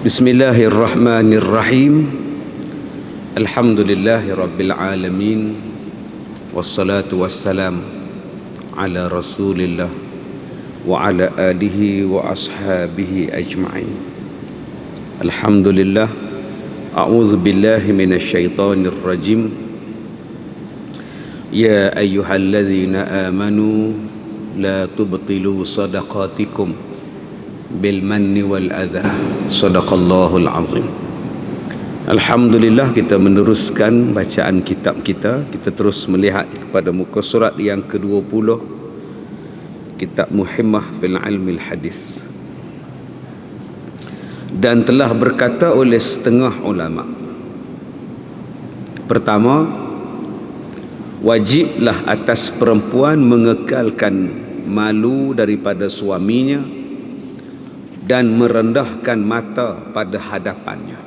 Bismillahirrahmanirrahim. Alhamdulillahi rabbil alamin. Wassalatu wassalam ala rasulillah wa ala alihi wa ashabihi ajma'in. Alhamdulillah. A'udzu billahi minasy syaithanir rajim. Ya ayyuhalladzina amanu la tubtilu sadaqatikum bil manni wal adha. Sadaqallahul azim. Alhamdulillah, kita meneruskan bacaan kitab kita. Kita terus melihat kepada muka surat yang ke-20, kitab Muhimmah fil Ilmil Hadis. Dan telah berkata oleh setengah ulama, pertama, wajiblah atas perempuan mengekalkan malu daripada suaminya dan merendahkan mata pada hadapannya.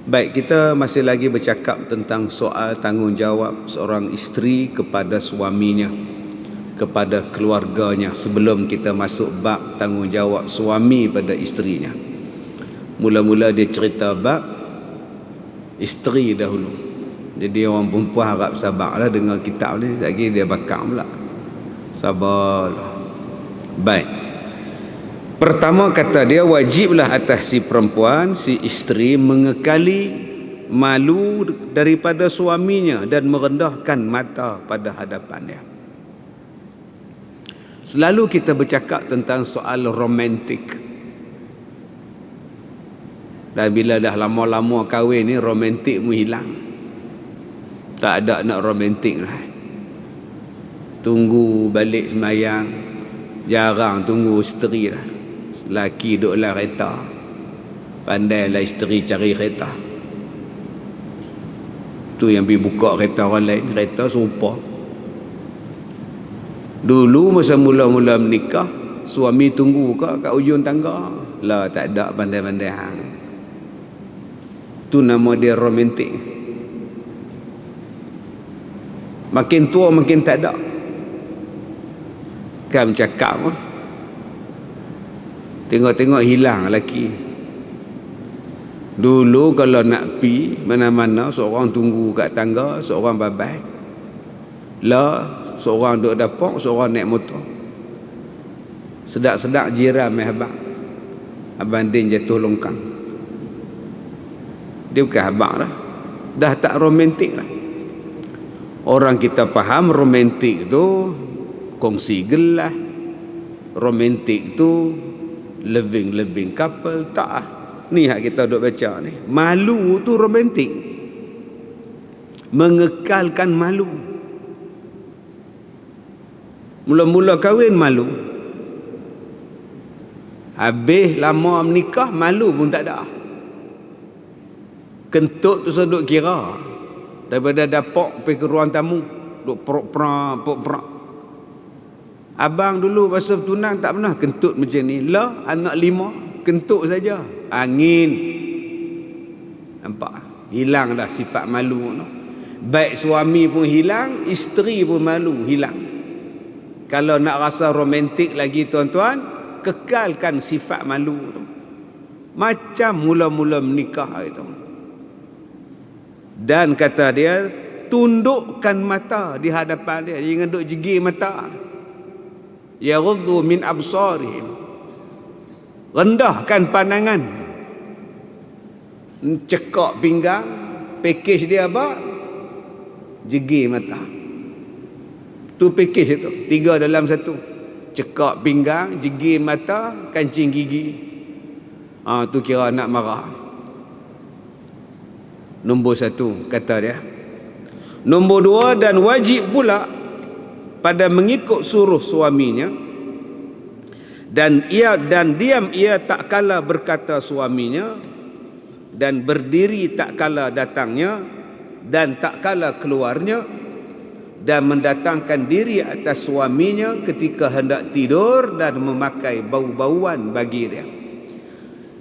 Baik, kita masih lagi bercakap tentang soal tanggungjawab seorang isteri kepada suaminya, kepada keluarganya, sebelum kita masuk bab tanggungjawab suami pada isterinya. Mula-mula dia cerita bab isteri dahulu. Jadi orang perempuan harap sabarlah dengar kitab ni, lagi dia bakar pula. Sabarlah. Baik. Pertama kata dia, wajiblah atas si perempuan, si isteri mengekali malu daripada suaminya dan merendahkan mata pada hadapannya. Selalu kita bercakap tentang soal romantik. Dan bila dah lama-lama kahwin ni, romantik mu hilang. Tak ada nak romantik lah. Tunggu balik semayang, jarang tunggu isteri lah. Laki duduklah kereta, pandailah isteri cari kereta. Tu yang pergi buka kereta orang lain, kereta serupa. Dulu masa mula-mula menikah, suami tunggu kat ujung tangga. Lah, tak ada pandai-pandai hang. Tu nama dia romantik. Makin tua makin tak ada. Kan cakap pun, tengok-tengok hilang lelaki. Dulu kalau nak pi mana-mana, seorang tunggu kat tangga, seorang babai. Lah, seorang duduk dapur, seorang naik motor. Sedak-sedak jiran mai habaq. Abang Din jatuh longkang. Dia bukan habaq dah. Dah tak romantik dah. Orang kita faham romantik tu kongsi gelas. Romantik tu living couple. Tak ah. Ni hak kita duk baca ni. Malu tu romantik. Mengekalkan malu. Mula-mula kahwin malu. Habis lama menikah malu pun tak ada. Kentut tu seduk kira. Daripada dapur pergi ke ruang tamu, duk prok-prok. Abang dulu masa bertunang tak pernah kentut macam ni. Lah, anak 5 kentut saja. Angin. Nampak? Hilang dah sifat malu tu. Baik suami pun hilang, isteri pun malu hilang. Kalau nak rasa romantik lagi tuan-tuan, kekalkan sifat malu tu. Macam mula-mula menikah itu. Dan kata dia, tundukkan mata di hadapan dia. Jangan duk jegi mata. Yaghuddu min absarihim. Rendahkan pandangan. Cekak pinggang, pakej dia apa? Jegi mata. Tu pakej itu, 3 dalam 1. Cekak pinggang, jegi mata, kancing gigi. Tu kira nak marah. Nombor 1 kata dia. Nombor 2, dan wajib pula pada mengikut suruh suaminya, dan diam ia tak kala berkata suaminya, dan berdiri tak kala datangnya, dan tak kala keluarnya, dan mendatangkan diri atas suaminya ketika hendak tidur, dan memakai bau-bauan bagi dia.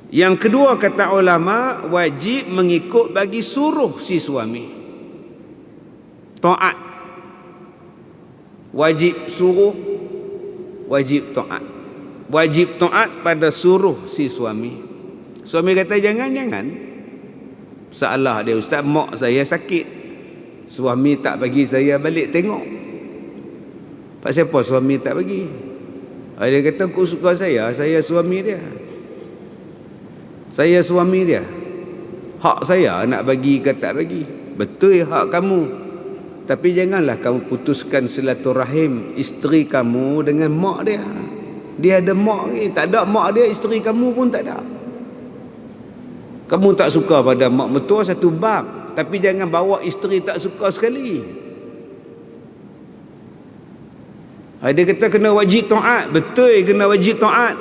Yang kedua kata ulama, wajib mengikut bagi suruh si suami. Taat. Wajib suruh, wajib taat. Wajib taat pada suruh si suami. Suami kata jangan. Salah dia, ustaz, mak saya sakit, suami tak bagi saya balik tengok. Pasal apa suami tak bagi? Dia kata aku suka saya suami dia. Saya suami dia. Hak saya nak bagi ke tak bagi. Betul hak kamu. Tapi janganlah kamu putuskan silaturahim isteri kamu dengan mak dia. Dia ada mak ni, tak ada mak dia, isteri kamu pun tak ada. Kamu tak suka pada mak mertua satu bab, tapi jangan bawa isteri tak suka sekali. Dia kata kena wajib taat. Betul, kena wajib taat.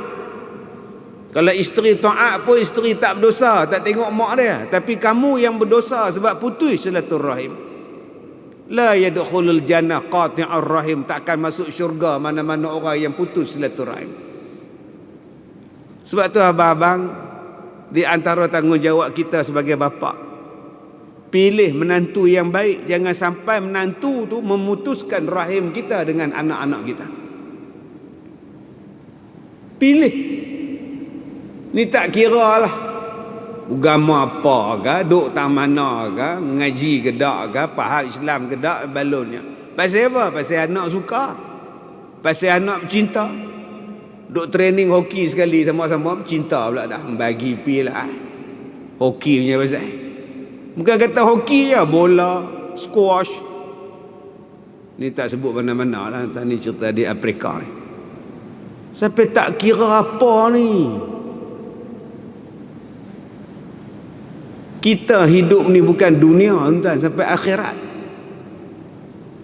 Kalau isteri taat pun isteri tak berdosa, tak tengok mak dia. Tapi kamu yang berdosa sebab putus silaturahim. La yadkhulul jannah qati'ur rahim. Takkan masuk syurga mana-mana orang yang putus silaturahim. Sebab tu abang-abang, di antara tanggungjawab kita sebagai bapa, pilih menantu yang baik. Jangan sampai menantu tu memutuskan rahim kita dengan anak-anak kita. Pilih. Ni tak kira lah agama apa ke, duk tak mana ke, mengaji ke tak ke, faham Islam ke tak, balonnya. Pasal apa? Pasal anak suka, pasal anak bercinta. Duk training hoki sekali sama-sama, cinta pula dah, bagi pi lah hoki punya pasal. Bukan kata hoki je, bola, squash. Ni tak sebut mana-mana lah, ni cerita di Afrika ni. Sampai tak kira apa ni. Kita hidup ni bukan dunia, tuan, sampai akhirat.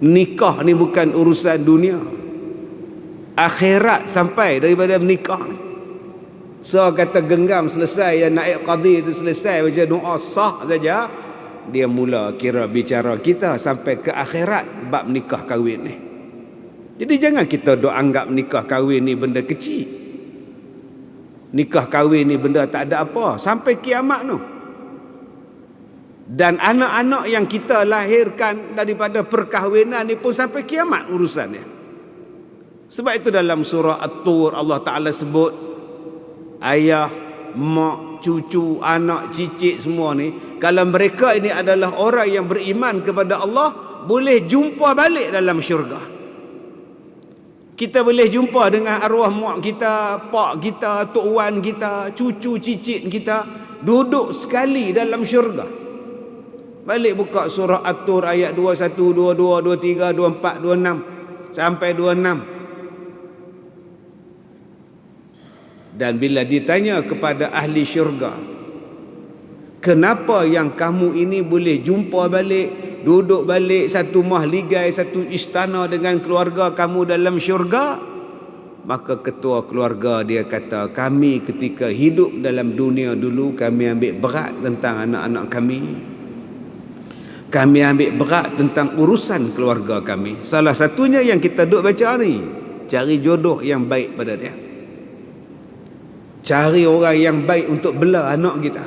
Nikah ni bukan urusan dunia, akhirat sampai daripada menikah ni. So kata genggam selesai, yang naik qadi itu selesai, baca doa sah saja, dia mula kira bicara kita sampai ke akhirat bab nikah kahwin ni. Jadi jangan kita dok anggap nikah kahwin ni benda kecil. Nikah kahwin ni benda tak ada apa sampai kiamat tu. Dan anak-anak yang kita lahirkan daripada perkahwinan ni pun sampai kiamat urusannya. Sebab itu dalam surah At-Tur Allah Ta'ala sebut ayah, mak, cucu, anak, cicit semua ni, kalau mereka ini adalah orang yang beriman kepada Allah, boleh jumpa balik dalam syurga. Kita boleh jumpa dengan arwah mak kita, pak kita, tok wan kita, cucu cicit kita, duduk sekali dalam syurga. Balik buka surah At-Tur ayat 21, 22, 23, 24, 26 sampai 26. Dan bila ditanya kepada ahli syurga, kenapa yang kamu ini boleh jumpa balik, duduk balik satu mahligai, satu istana dengan keluarga kamu dalam syurga? Maka ketua keluarga dia kata, kami ketika hidup dalam dunia dulu, kami ambil berat tentang anak-anak kami. Kami ambil berat tentang urusan keluarga kami. Salah satunya yang kita duk baca ni, cari jodoh yang baik pada dia. Cari orang yang baik untuk bela anak kita,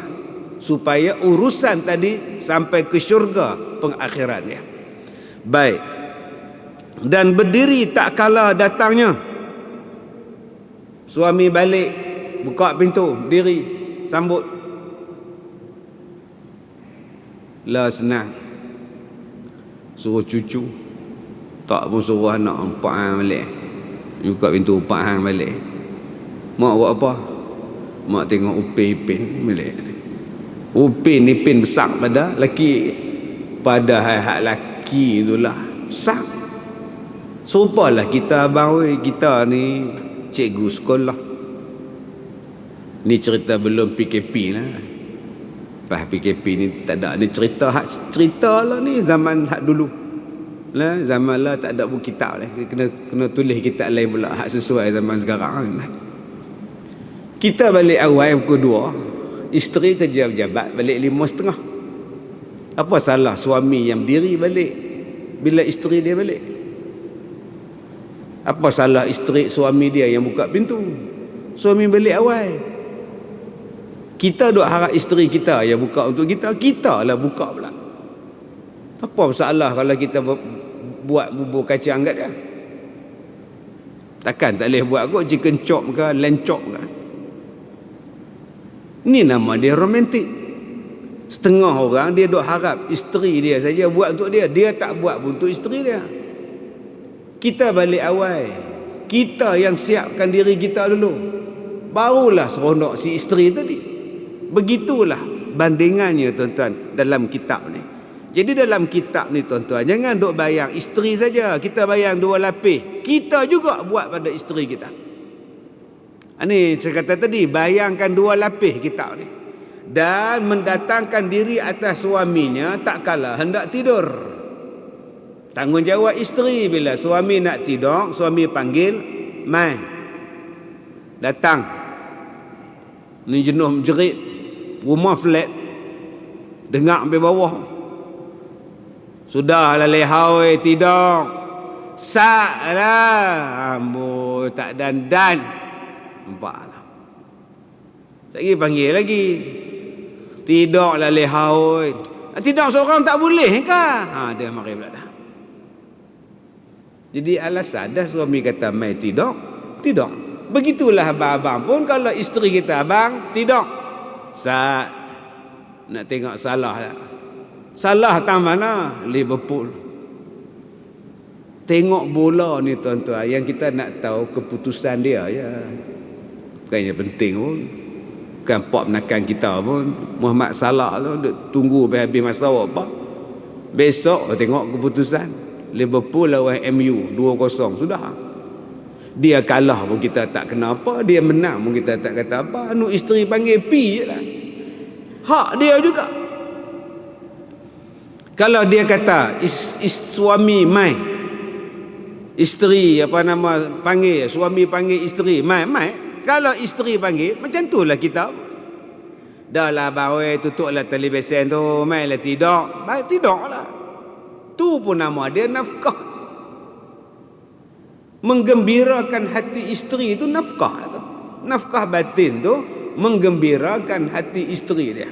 supaya urusan tadi sampai ke syurga pengakhirannya. Baik. Dan berdiri tak kala datangnya. Suami balik, buka pintu, diri, sambut. Lah senang. Suruh cucu, tak pun suruh anak, 4 hang balik. Buka pintu 4 hang balik. Mak buat apa? Mak tengok Upin Ipin balik. Upin Ipin besar pada laki, pada hak laki itulah besar. Serupalah kita abang, kita ni cikgu sekolah. Ni cerita belum PKP lah. Lepas PKP ni tak ada. Ni cerita lah ni zaman hak dulu lah. Zaman lah tak ada buku kitab lah. Kena tulis kitab lain pula hak sesuai zaman sekarang lah. Kita balik awal pukul 2, isteri kerja pejabat balik 5:30. Apa salah suami yang berdiri balik bila isteri dia balik? Apa salah isteri suami dia yang buka pintu? Suami balik awal. Kita duk harap isteri kita yang buka untuk kita, kita lah buka pula. Apa masalah kalau kita buat bubur kacang kat dia? Takkan tak boleh buat kot chicken chop ke, lamb chop ke? Ni nama dia romantik. Setengah orang dia duk harap isteri dia saja buat untuk dia. Dia tak buat pun untuk isteri dia. Kita balik awal. Kita yang siapkan diri kita dulu. Barulah seronok si isteri tadi. Begitulah bandingannya tuan-tuan dalam kitab ni. Jadi dalam kitab ni tuan-tuan, jangan duk bayang isteri saja. Kita bayang dua lapis. Kita juga buat pada isteri kita. Ini saya kata tadi, bayangkan dua lapis kitab ni. Dan mendatangkan diri atas suaminya tak kala hendak tidur. Tanggungjawab isteri bila suami nak tidur, suami panggil, mai. Datang. Ni jenuh menjerit, rumah flat. Dengar sampai bawah. Sudahlah lehau tidur. Saklah. Amboi tak dandan. Nampaklah. Lagi panggil lagi. Tidaklah lehau. Tidak seorang tak boleh ke? Dia mari pula dah. Jadi alasan dah suami kata mai tidak. Tidak. Begitulah abang-abang pun kalau isteri kita, abang tidak. Sat. Nak tengok salah tak? Salah tang mana? Liverpool. Tengok bola ni tuan-tuan, yang kita nak tahu keputusan dia ya. Bukannya penting pun. Bukan pak menakan kita pun. Muhammad Salah tu duk tunggu habis masa apa. Besok tengok keputusan. Liverpool lawan MU 2-0 sudah. Dia kalah pun kita tak kena apa, dia menang pun kita tak kata apa. Anu isteri panggil pi je lah. Hak dia juga. Kalau dia kata suami mai, isteri apa nama panggil, suami panggil isteri mai. Kalau isteri panggil, macam tu lah kita. Dah lah bawa tutuplah televisyen tu, mainlah tidur. Baik tidur lah. Tu pun nama dia nafkah. Menggembirakan hati isteri itu nafkah tu. Nafkah batin tu menggembirakan hati isteri dia.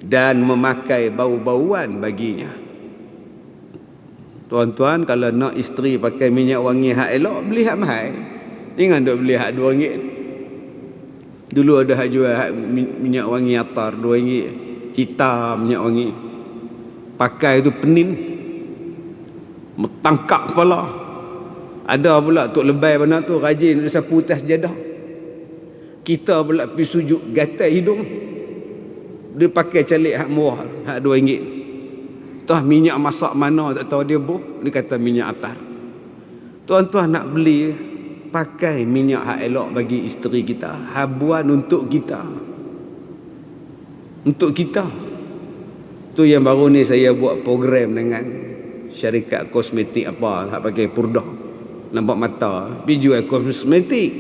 Dan memakai bau-bauan baginya. Tuan-tuan, kalau nak isteri pakai minyak wangi hak elok, beli hak mahal. Jangan duk beli hak RM2. Dulu ada hak jual minyak wangi atar RM2. Hitam minyak wangi. Pakai tu penin. Metangkap kepala. Ada pula tok lebay mana tu rajin dia sapu atas jadah. Kita pula pergi sujud gatal hidung. Dia pakai calik hak murah, hak RM2. Tah minyak masak mana tak tahu dia buh. Dia kata minyak atar. Tuan-tuan nak beli, pakai minyak hak elok bagi isteri kita. Habuan untuk kita. Untuk kita. Tu yang baru ni saya buat program dengan syarikat kosmetik apa, hak pakai purdah. Nampak mata. Pergi jual kosmetik.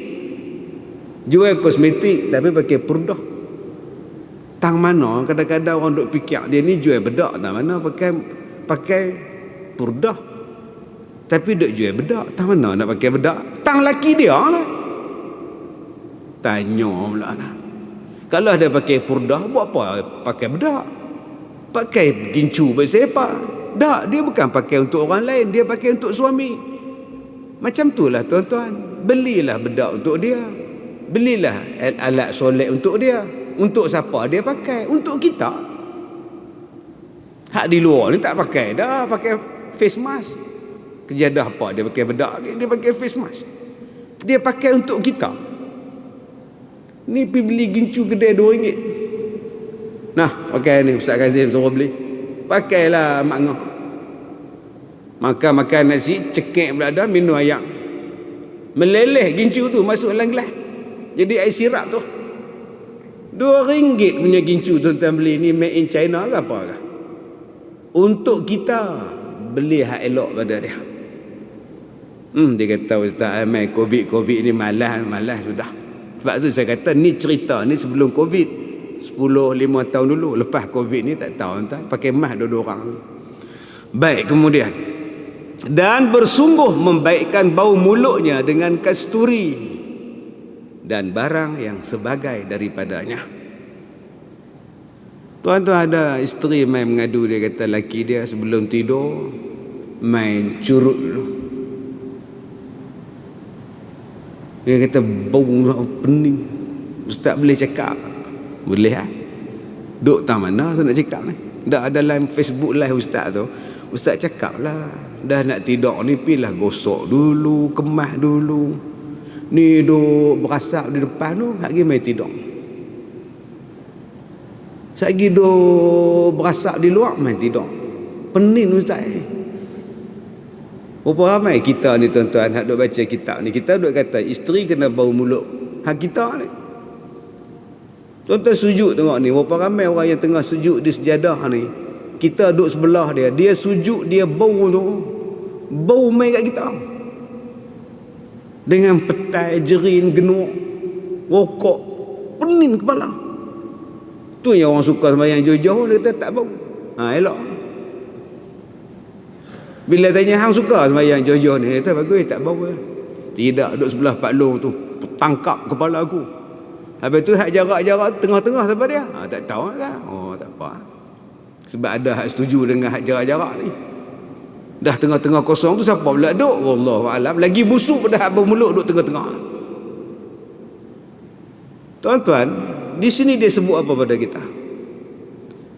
Jual kosmetik tapi pakai purdah. Tang mana kadang-kadang orang duk fikir dia ni jual bedak, tang mana pakai purdah. Tapi duk jual bedak, tang mana nak pakai bedak? Tang laki dia lah. Tanya pula lah. Kalau dia pakai purdah, buat apa pakai bedak? Pakai gincu bersepa. Tak, dia bukan pakai untuk orang lain, dia pakai untuk suami. Macam itulah tuan-tuan. Belilah bedak untuk dia. Belilah alat solat untuk dia. Untuk siapa dia pakai? Untuk kita. Hak di luar ni tak pakai dah, pakai face mask. Kejadah apa dia pakai bedak, dia pakai face mask. Dia pakai untuk kita. Ni pergi beli gincu gede RM2. Nah, pakai ni Ustaz Kazim suruh beli. Pakailah mak ngah. Makan nasi, cekik pula dah, minum ayam. Meleleh gincu tu masuk dalam gelas. Jadi air sirap tu. RM2 punya gincu tuan-tuan beli ni made in China ke apa ke? Untuk kita beli hak elok pada dia. Dia kata Ustaz Ahmad Covid ni malas sudah. Sebab tu saya kata ni cerita ni sebelum Covid 10-5 tahun dulu. Lepas Covid ni tak tahu tuan, pakai mask dua-dua orang. Baik, kemudian dan bersungguh membaikkan bau mulutnya dengan kasturi dan barang yang sebagai daripadanya. Tuan-tuan, ada isteri main mengadu, dia kata laki dia sebelum tidur main curut dulu. Dia kata bau pening. Ustaz boleh cakap Boleh lah. Duk tak mana saya nak cakap ni. Dah dalam Facebook live ustaz tu, ustaz cakap lah, dah nak tidur ni pilah gosok dulu, kemas dulu. Ni duk berasap di depan tu, hak gi main tidur. Sagi duk berasap di luar main tidur. Pening ustaz. Berapa ramai kita ni tuan-tuan hak duk baca kitab ni, kita duk kata isteri kena bau mulut. Hak kita ni. Tuan-tuan sujud tengok ni, berapa ramai orang yang tengah sujud di sejadah ni. Kita duduk sebelah dia, dia sujud, dia bau tu. Bau main kat kita. Dengan petai, jerin, genuk, rokok, pening kepala. Tu yang orang suka sembahyang jauh-jauh, dia kata tak bau. Elok. Bila tanya hang suka sembahyang jauh-jauh ni, dia kata bagus, tak bau. Tidak, duduk sebelah Pak Long tu, tangkap kepala aku. Habis tu hak jarak-jarak tengah-tengah siapa dia? Tak tahu lah. Oh, tak apa. Sebab ada hak setuju dengan hak jarak-jarak ni. Dah tengah-tengah kosong tu siapa pula duk? Wallahualam. Lagi busuk pada hak bermulut duk tengah-tengah. Tuan-tuan, di sini dia sebut apa pada kita?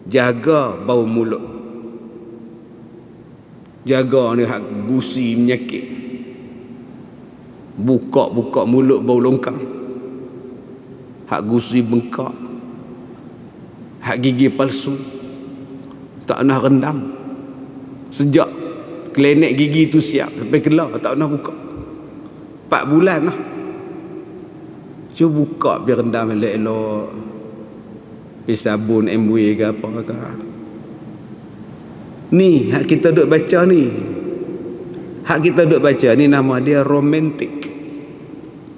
Jaga bau mulut. Jaga ni hak gusi menyakit. Buka-buka mulut bau longkang. Hak gusi bengkak, hak gigi palsu, tak nak rendam. Sejak klinik gigi tu siap sampai kelar tak nak buka. 4 bulan lah. Cuba buka biar rendam elok-elok. Pergi sabun MW ke apa ke. Ni hak kita duk baca ni. Hak kita duk baca ni nama dia romantik.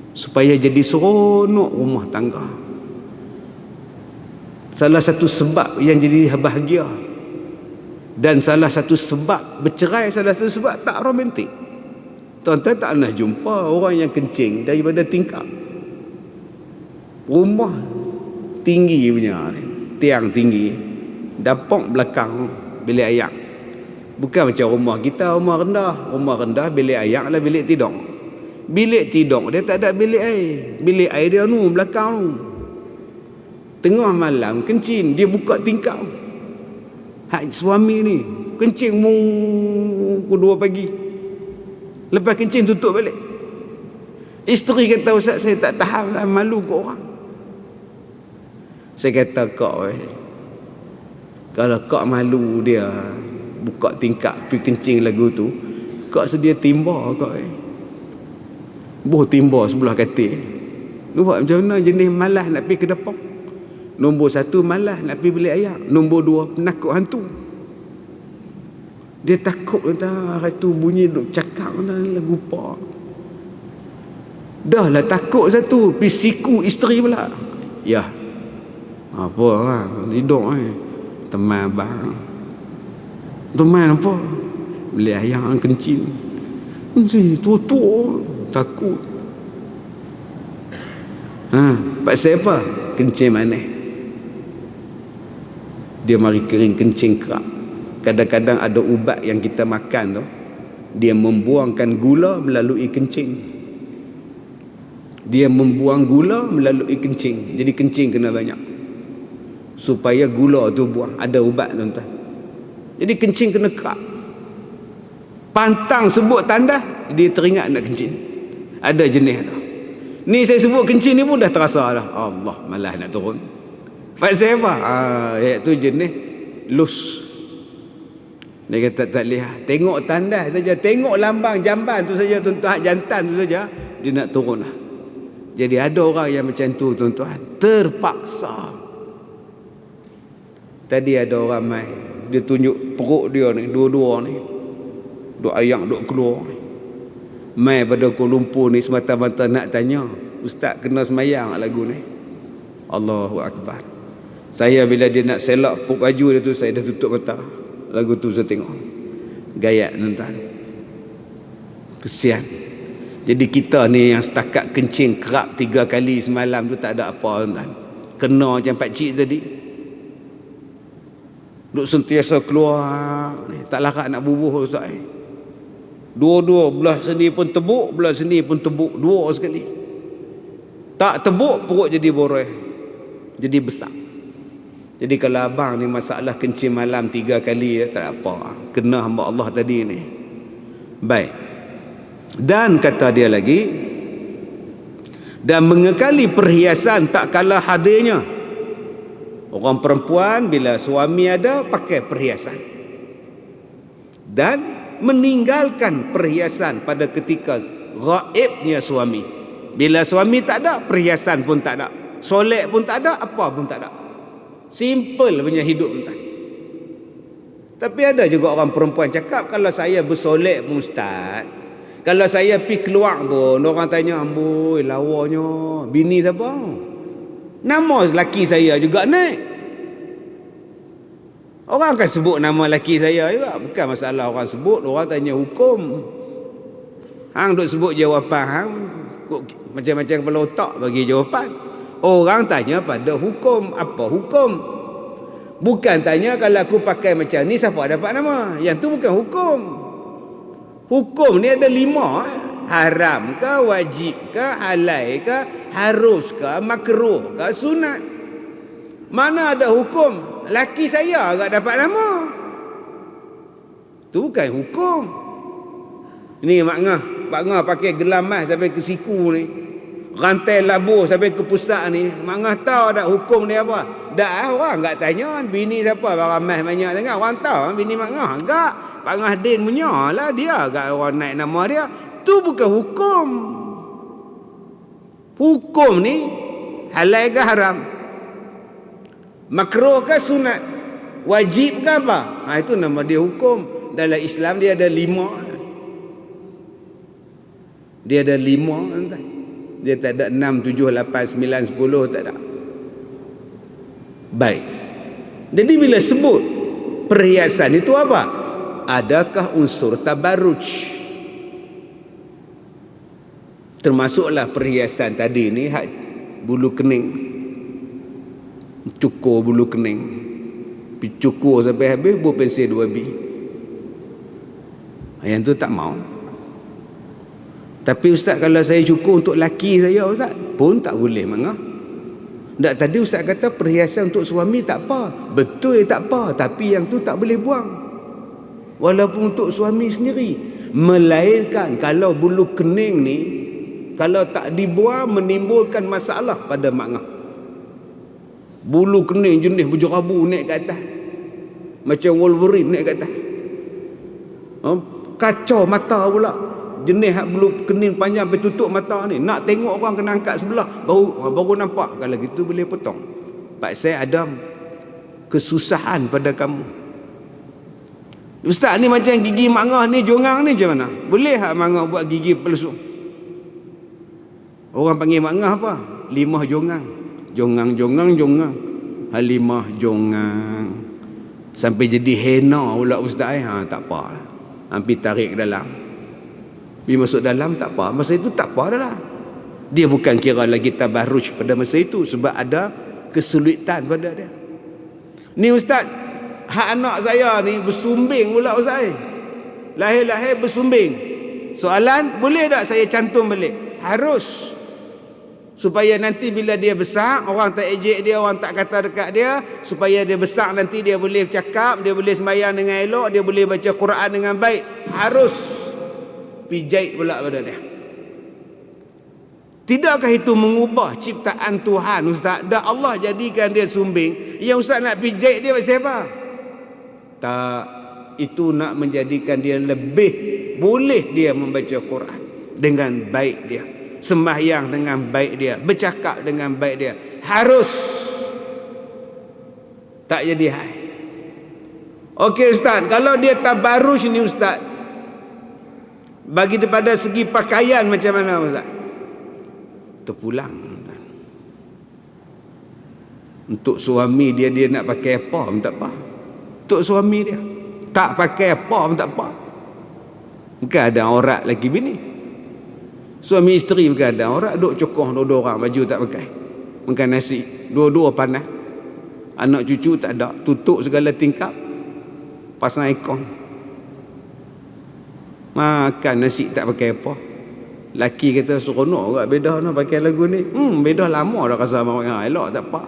Supaya jadi seronok rumah tangga. Salah satu sebab yang jadi bahagia. Dan salah satu sebab bercerai, salah satu sebab tak romantik. Tuan-tuan tak pernah jumpa orang yang kencing daripada tingkap. Rumah tinggi punya ni, tiang tinggi, dapur belakang bilik air. Bukan macam rumah kita, rumah rendah. Rumah rendah bilik air lah bilik tidur. Bilik tidur dia tak ada bilik air. Bilik air dia nu belakang tu. Tengah malam kencing, dia buka tingkap. Hak suami ni kencing pukul 2 pagi. Lepas kencing tutup balik. Isteri kata, ustaz saya tak tahan lah, malu ke orang. Saya kata kau kalau kau malu dia buka tingkap pergi kencing lagu tu, kau sedia timba kau boh timba sebelah katil. Lu buat macam mana? Jenis malas nak pergi ke dapur. Nombor 1 malas nak pergi bilik air. Nombor 2 penakut hantu. Dia takut entah hari tu bunyi duk cakap entah lagu apa. Dah lah takut satu, pergi siku isteri pula. Ya. Apa lah, tidur teman abang. Teman apa? Bilik air kencing. Tua-tua takut. Pasal apa? Kencing mana? Dia mari kering kencing kerak. Kadang-kadang ada ubat yang kita makan tu, dia membuangkan gula melalui kencing. Dia membuang gula melalui kencing. Jadi kencing kena banyak. Supaya gula tu buang. Ada ubat tuan-tuan. Jadi kencing kena kerak. Pantang sebut tanda, dia teringat nak kencing. Ada jenis tu. Ni saya sebut kencing ni pun dah terasa dah. Allah, malas nak turun. Pasal apa? Iaitu jenis lus. Dia kata tak lihat. Tengok tanda saja. Tengok lambang jamban tu saja tuan-tuan. Jantan tu saja. Dia nak turun lah. Jadi ada orang yang macam tu tuan-tuan. Terpaksa. Tadi ada orang mai. Dia tunjuk perut dia ni. Dua-dua ni. Duk ayak duk keluar. Mai pada Kuala Lumpur ni semata-mata nak tanya, ustaz kena semayang lagu ni. Allahu Akbar. Saya bila dia nak selak puk baju dia tu, saya dah tutup mata. Lagu tu saya tengok. Gayat tuan-tuan. Kesian. Jadi kita ni yang setakat kencing kerap 3 kali semalam tu tak ada apa tuan-tuan. Kena macam pakcik tadi. Duk sentiasa keluar. Tak larat nak bubuh ustaz. Dua-dua belah sini pun tebuk, belah sini pun tebuk, 2 sekali. Tak tebuk perut jadi boreh. Jadi besar. Jadi kalau abang ni masalah kencing malam 3 kali, tak apa. Kena hamba Allah tadi ni. Baik. Dan kata dia lagi, dan mengekali perhiasan tak kalah hadirnya. Orang perempuan bila suami ada pakai perhiasan. Dan meninggalkan perhiasan pada ketika gaibnya suami. Bila suami tak ada, perhiasan pun tak ada. Solek pun tak ada, apa pun tak ada. Simple punya hidup tuan. Tapi ada juga orang perempuan cakap, kalau saya bersolek pun ustaz, kalau saya pergi keluar pun orang tanya, amboi lawanya bini siapa? Nama lelaki saya juga naik. Orang akan sebut nama lelaki saya juga. Bukan masalah orang sebut, orang tanya hukum. Hang duk sebut jawapan hang macam-macam kepala otak bagi jawapan. Orang tanya pada hukum. Apa hukum? Bukan tanya kalau aku pakai macam ni siapa dapat nama. Yang tu bukan hukum. Hukum ni ada 5. Haram ke, wajib ke, halal ke, harus ke, makruh ke, sunat. Mana ada hukum laki saya agak dapat nama. Tu bukan hukum. Ni Mak Ngah pakai gelam mas sampai ke siku ni, rantai labuh sampai ke pusat ni. Mak Ngah tahu tak hukum dia apa? Dah orang enggak tanya bini siapa barang mas banyak sangat. Orang tahu bini Mak Ngah enggak. Pak Ngah Din punya lah, dia agak orang naik nama dia. Tu bukan hukum. Hukum ni halal ke haram, makruh ke sunat, wajib ke apa? Itu nama dia hukum. Dalam Islam dia ada 5. Dia ada 5. Dia tak ada 6, 7, 8, 9, 10. Tak ada. Baik. Jadi bila sebut perhiasan itu apa? Adakah unsur tabarruj? Termasuklah perhiasan tadi ni hak bulu kening, cukur bulu kening, cukur sampai habis buah pensel 2B. Yang tu tak mau. Tapi ustaz, kalau saya cukur untuk laki saya ustaz pun tak boleh mangah. Tak, tadi ustaz kata perhiasan untuk suami tak apa. Betul tak apa, tapi yang tu tak boleh buang. Walaupun untuk suami sendiri. Melainkan kalau bulu kening ni kalau tak dibuang menimbulkan masalah pada makna. Bulu kening jenis berjerabu naik ke atas, macam Wolverine naik ke atas. Kacau mata pula. Jenis hak bulu kening panjang sampai tutup mata ni. Nak tengok orang kena angkat sebelah baru nampak. Kalau gitu boleh potong. Pak saya ada kesusahan pada kamu. Ustaz ni macam gigi Mak Ngah ni, jongang ni macam mana? Boleh hak Mak Ngah buat gigi pelesuk? Orang panggil Mak Ngah apa? 5 jongang. Jongang. 5 jongang. Sampai jadi henna pula ustaz. Tak apa. Hampir tarik ke dalam. Bila masuk dalam tak apa. Masa itu tak apa dah lah. Dia bukan kira lagi tabarruj pada masa itu, sebab ada kesulitan pada dia. Ni ustaz, hak anak saya ni bersumbing pula ustaz. Lahir-lahir bersumbing. Soalan, boleh tak saya cantum balik? Harus. Supaya nanti bila dia besar, orang tak ejek dia, orang tak kata dekat dia. Supaya dia besar nanti dia boleh cakap, dia boleh sembahyang dengan elok, dia boleh baca Quran dengan baik. Harus pijait pula pada dia. Tidakkah itu mengubah ciptaan Tuhan ustaz? Dah Allah jadikan dia sumbing, yang ustaz nak pijait dia pasal apa? Tak, itu nak menjadikan dia lebih boleh dia membaca Quran dengan baik dia, sembahyang dengan baik dia, bercakap dengan baik dia. Harus. Tak jadi hal. Okey ustaz, kalau dia tabarruj ni ustaz, bagi daripada segi pakaian macam mana ustaz? Terpulang. Untuk suami dia nak pakai apa pun tak apa. Untuk suami dia tak pakai apa pun tak apa. Bukan ada aurat lagi bini. Suami isteri bukan ada aurat, duk cokoh dua-dua orang baju tak pakai. Makan nasi, dua-dua panas. Anak cucu tak ada, tutup segala tingkap. Pasang aircon. Makan nasi tak pakai apa. Laki kata seronok juga beda nak pakai lagu ni. Beda lama dah rasa elok tak apa.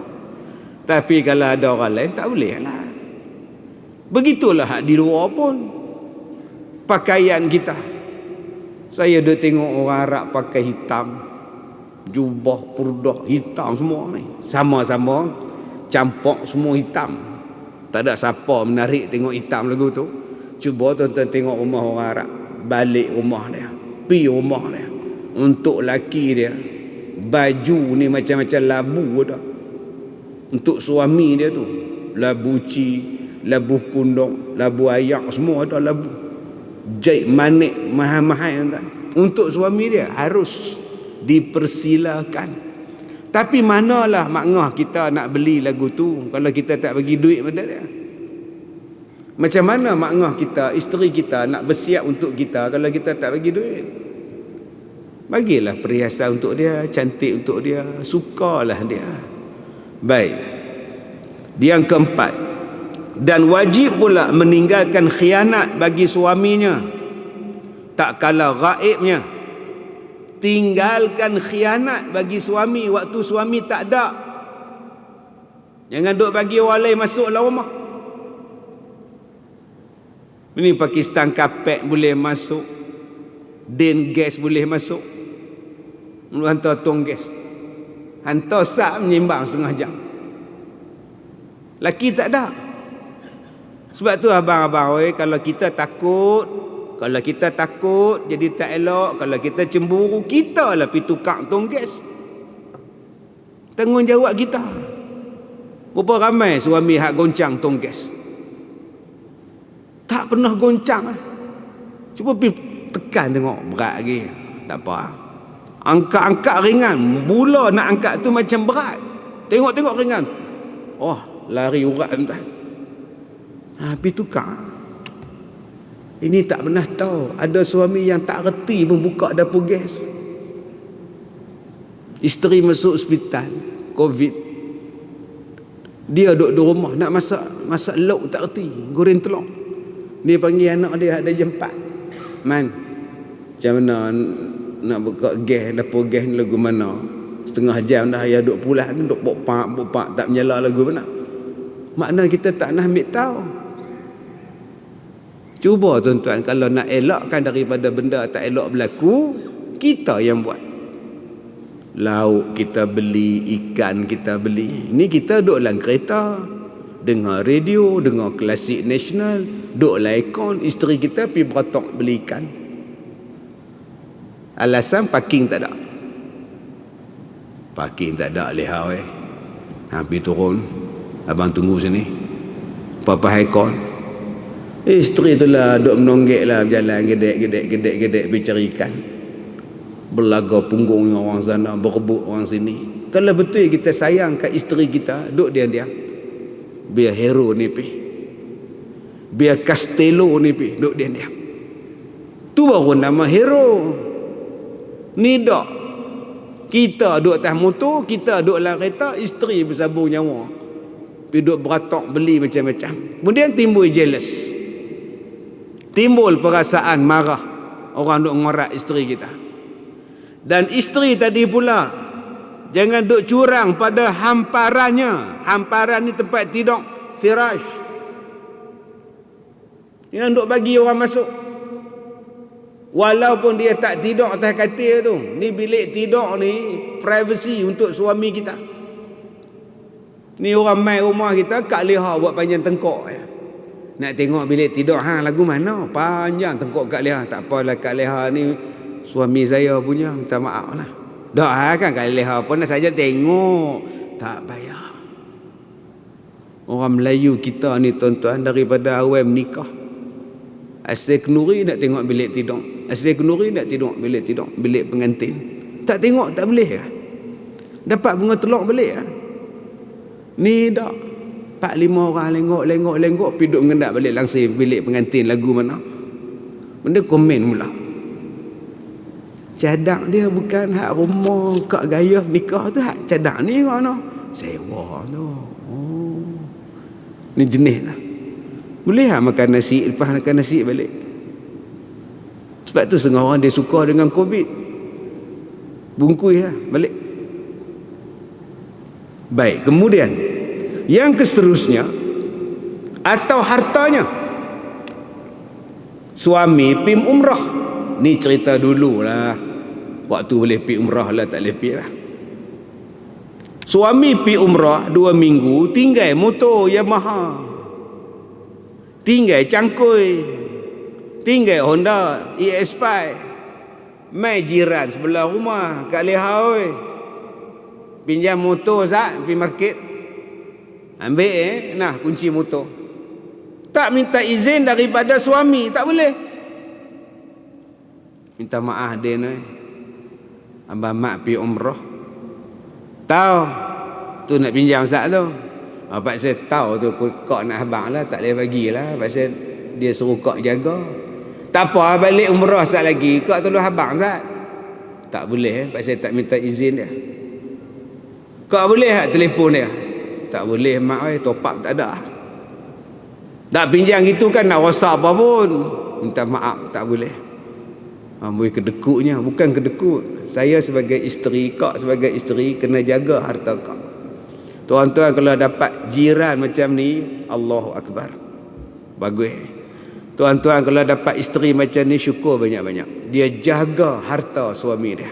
Tapi kalau ada orang lain tak boleh lah. Begitulah hak di luar pun. Pakaian kita. Saya dah tengok orang Arab pakai hitam, jubah, purdah hitam semua ni. Sama-sama campur semua hitam. Tak ada siapa menarik tengok hitam lagu tu. Cuba tuan-tuan tengok rumah orang Arab, balik rumah dia, pi rumah dia. Untuk laki dia, baju ni macam-macam labu dah. Untuk suami dia tu, labu ci, labu kundung, labu ayak, semua ada labu. Jahit manik mahal-mahal tak? Untuk suami dia harus dipersilakan. Tapi manalah makngah kita nak beli lagu tu kalau kita tak bagi duit pada dia? Macam mana makngah kita, isteri kita nak bersiap untuk kita kalau kita tak bagi duit? Bagilah perhiasan untuk dia, cantik untuk dia, sukalah dia. Baik. Yang keempat, dan wajib pula meninggalkan khianat bagi suaminya tak kala gaibnya. Tinggalkan khianat bagi suami waktu suami tak ada. Jangan duk bagi orang lain masuk dalam rumah. Ini Pakistan kapet boleh masuk, den gas boleh masuk, hantar tong gas, hantar sak menyimbang setengah jam. Laki tak ada. Sebab tu abang-abang, kalau kita takut jadi tak elok, kalau kita cemburu, kita lah pergi tukar tong gas. Tanggungjawab kita. Berapa ramai suami hak goncang tong gas? Tak pernah goncang. Cuba pergi tekan tengok, berat lagi. Tak apa. Angkat-angkat ringan. Mula nak angkat tu macam berat. Tengok-tengok ringan. Oh, lari urat tuan. Pergi tukar. Ini tak pernah tahu. Ada suami yang tak reti pun buka dapur gas. Isteri masuk hospital COVID. Dia duduk di rumah nak masak lauk tak reti, goreng telur. Dia panggil anak dia ada jam 4. Man, macam mana nak buka gas, dapur gas ni lagu mana? Setengah jam dah ya duduk pulas ni, duduk bok-pak tak menyala lagu mana? Makna kita tak nak ambil tahu. Cuba tuan-tuan, kalau nak elakkan daripada benda tak elok berlaku, kita yang buat. Lauk kita beli, ikan kita beli. Ini kita duduk dalam kereta, dengar radio, dengar klasik nasional, duduk dalam aircon, isteri kita pergi beratok beli ikan. Alasan parking tak ada. Parking tak ada leha weh. Pergi turun. Abang tunggu sini. Papa aircon. Isteri tu lah duk menonggek lah berjalan gedek pergi cari ikan. Berlaga punggung dengan orang sana, berebut orang sini. Kalau betul kita sayang kat isteri kita, duk diam-diam. Biar hero ni pergi, biar Castello ni pergi, duk diam-diam. Tu baru nama hero. Ni dak. Kita duk atas motor, kita duk dalam kereta, isteri bersabung nyawa. Pergi duk beratok beli macam-macam. Kemudian timbul jealous. Timbul perasaan marah. Orang duk ngorak isteri kita. Dan isteri tadi pula, jangan duk curang pada hamparannya. Hamparan ni tempat tidur, firash. Jangan duk bagi orang masuk. Walaupun dia tak tidur atas katil tu. Ni bilik tidur ni privacy untuk suami kita. Ni orang mai rumah kita, Kak Leha buat panjang tengkok ya. Nak tengok bilik tidur, lagu mana? Panjang tengkok Kak Leha. Tak apalah, Kak Leha ni suami saya punya, minta maaf lah. Dah kan Kak Leha pun nak saja tengok. Tak payah. Orang Melayu kita ni tuan-tuan, daripada awal menikah, Asal Kenuri nak tengok bilik tidur, Asal Kenuri nak tengok bilik tidur, bilik pengantin. Tak tengok tak boleh lah. Dapat bunga telur boleh lah. Ni dak 4-5 orang lenggok pergi duduk mengendak balik langsir bilik pengantin lagu mana. Benda komen pula. Cadang dia bukan hak rumah kak gaya nikah tu, hak cadang ni mana? Sewa tu. Oh. Ni jenis lah. Boleh lah makan nasi, lepas makan nasi balik. Sebab tu setengah orang dia suka dengan COVID. Bungkus lah balik. Baik, kemudian Yang seterusnya, atau hartanya. Suami pergi umrah. Ni cerita dulu lah. Waktu boleh pergi umrah lah, tak boleh pergi lah. Suami pergi umrah 2 minggu, tinggal motor Yamaha, tinggal cangkui, tinggal Honda EX5. Mai jiran sebelah rumah kat Lehau, pinjam motor Zat, pergi market, ambil nah kunci motor. Tak minta izin daripada suami, tak boleh. Minta maaf dia ni, abang mak pergi umrah, tahu tu nak pinjam Zat tu. Pak saya tahu tu kok nak abang lah, tak boleh bagilah. Pak saya dia suruh kok jaga. Tak apa, balik umrah sat lagi, kau tolong abang Zat. Tak boleh, Pak saya tak minta izin dia. Kau boleh tak telefon dia? Tak boleh mak, top up tak ada. Tak pinjam itu kan nak WhatsApp apa pun. Minta maaf, tak boleh. Amboi kedekutnya, bukan kedekut. Saya sebagai isteri, kau sebagai isteri kena jaga harta kau. Tuan-tuan kalau dapat jiran macam ni, Allahu Akbar. Bagus. Tuan-tuan kalau dapat isteri macam ni, syukur banyak-banyak. Dia jaga harta suami dia.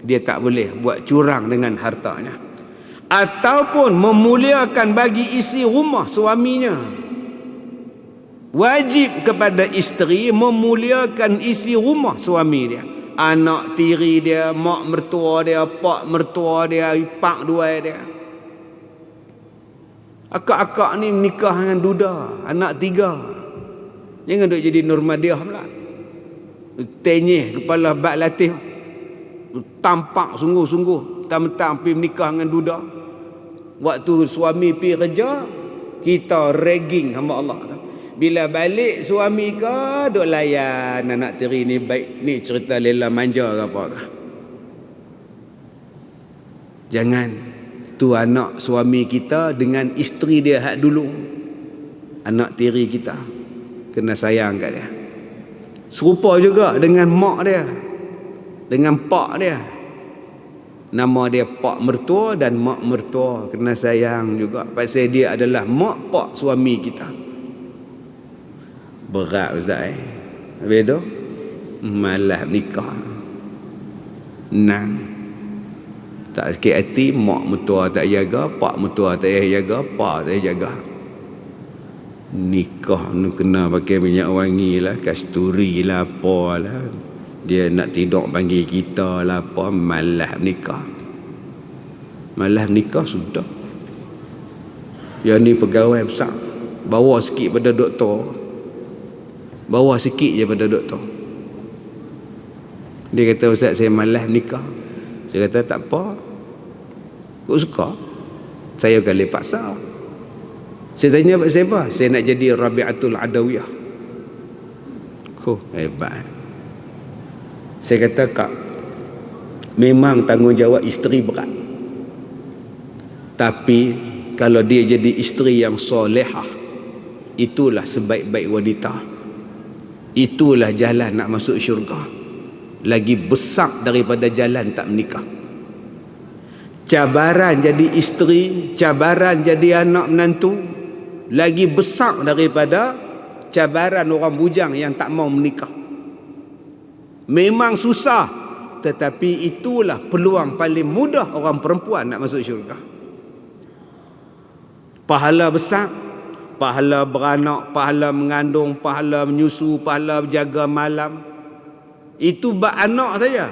Dia tak boleh buat curang dengan hartanya. Ataupun memuliakan bagi isi rumah suaminya. Wajib kepada isteri memuliakan isi rumah suami dia. Anak tiri dia, mak mertua dia, pak mertua dia, ipak dua dia. Akak-akak ni menikah dengan duda, anak 3. Jangan duk jadi Nurmadiah pula. Tenyeh kepala bak latih. Tampak sungguh-sungguh. Mentang-mentang pergi menikah dengan duda. Waktu suami pergi kerja, kita ragging hamba Allah. Bila balik suami ke, duk layan anak tiri ni baik. Ni cerita lela manja ke apa ke. Jangan. Tu anak suami kita dengan isteri dia hak dulu. Anak tiri kita. Kena sayang kat dia. Serupa juga dengan mak dia, dengan pak dia. Nama dia pak mertua dan mak mertua. Kena sayang juga, pasal dia adalah mak pak suami kita. Berat Ustaz Habis tu malah nikah. Nang tak sikit hati, mak mertua tak jaga, pak mertua tak jaga, pak tak jaga. Nikah ni kena pakai minyak wangi lah, kasturi lah, apa lah. Dia nak tidur panggil kita lah, apa. Malah nikah. Malah nikah sudah. Yang ni pegawai besar, bawa sikit pada doktor. Bawa sikit je pada doktor. Dia kata, Ustaz saya malah nikah. Saya kata tak apa, kau suka, saya boleh paksa. Saya tanya Pak siapa? Saya nak jadi Rabi'atul Adawiyah. Hebat. Saya kata, Kak, memang tanggungjawab isteri berat. Tapi kalau dia jadi isteri yang solehah, itulah sebaik-baik wanita. Itulah jalan nak masuk syurga. Lagi besar daripada jalan tak menikah. Cabaran jadi isteri, cabaran jadi anak menantu, lagi besar daripada cabaran orang bujang yang tak mau menikah. Memang susah, tetapi itulah peluang paling mudah orang perempuan nak masuk syurga. Pahala besar, pahala beranak, pahala mengandung, pahala menyusu, pahala berjaga malam. Itu bak anak saja.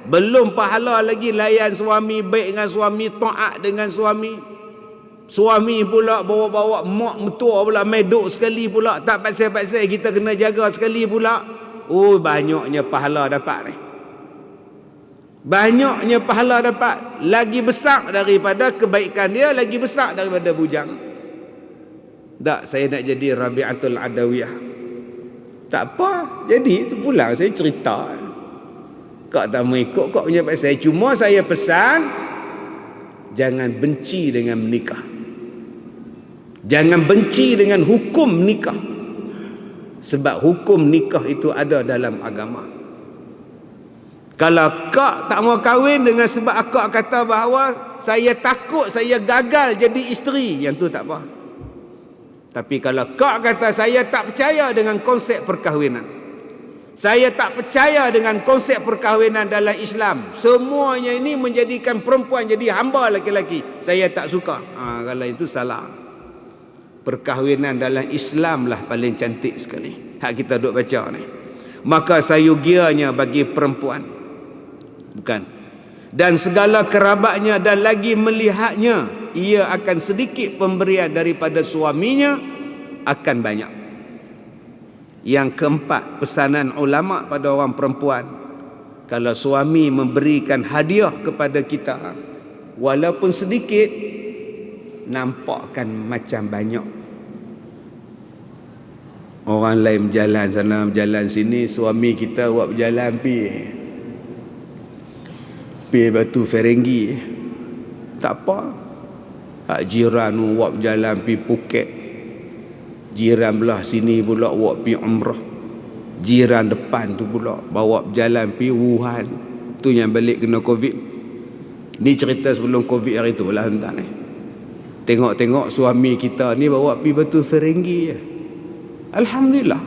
Belum pahala lagi layan suami, baik dengan suami, taat dengan suami. Suami pula bawa-bawa mak mertua pula medok sekali pula, tak pasal-pasal kita kena jaga sekali pula. Oh, banyaknya pahala dapat ni. Banyaknya pahala dapat, lagi besar daripada kebaikan dia, lagi besar daripada bujang. Tak, saya nak jadi Rabi'atul Adawiyah. Tak apa, jadi itu pulang saya cerita. Kau tak mau ikut kau punya pasal. Cuma saya pesan, jangan benci dengan menikah. Jangan benci dengan hukum nikah. Sebab hukum nikah itu ada dalam agama. Kalau kak tak mau kahwin dengan sebab akak kata bahawa saya takut saya gagal jadi isteri, yang tu tak apa. Tapi kalau kak kata saya tak percaya dengan konsep perkahwinan, saya tak percaya dengan konsep perkahwinan dalam Islam, semuanya ini menjadikan perempuan jadi hamba laki-laki, saya tak suka. Kalau itu salah. Perkahwinan dalam Islam lah paling cantik sekali, hak kita duk baca ni. Maka sayugianya bagi perempuan, bukan, dan segala kerabatnya, dan lagi melihatnya ia akan sedikit pemberian daripada suaminya akan banyak. Yang keempat, pesanan ulama pada orang perempuan, kalau suami memberikan hadiah kepada kita walaupun sedikit, nampakkan macam banyak. Orang lain berjalan sana berjalan sini, suami kita buat berjalan pi Batu Ferenggi, tak apa. Hak jiran buat berjalan pi Phuket, jiran belah sini pula buat pi umrah, jiran depan tu pula bawa berjalan pi Wuhan, tu yang balik kena Covid. Ni cerita sebelum Covid hari tu lah hendak ni. Tengok-tengok suami kita ni bawa pi Batu Ferenggi je. Alhamdulillah.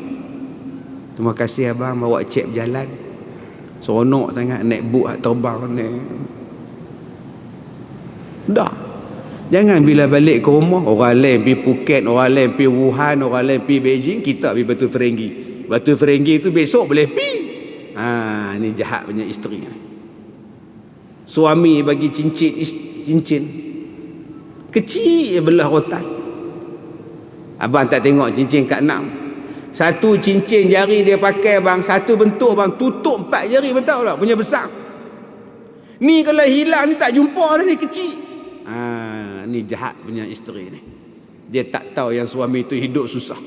Terima kasih abang bawa cek berjalan. Seronok sangat naik boot hak terbang ni. Dah. Jangan bila balik ke rumah, orang lain pergi Phuket, orang lain pergi Wuhan, orang lain pergi Beijing, kita pergi Batu Ferenggi. Batu Ferenggi tu besok boleh pergi. Ni jahat punya isteri. Suami bagi cincin kecil belah rotan. Abang tak tengok cincin kat 6. Satu cincin jari dia pakai bang, satu bentuk bang, tutup 4 jari, betul tak? Punya besar. Ni kalau hilang ni tak jumpa dah ni, kecil. Ni jahat punya isteri ni. Dia tak tahu yang suami tu hidup susah.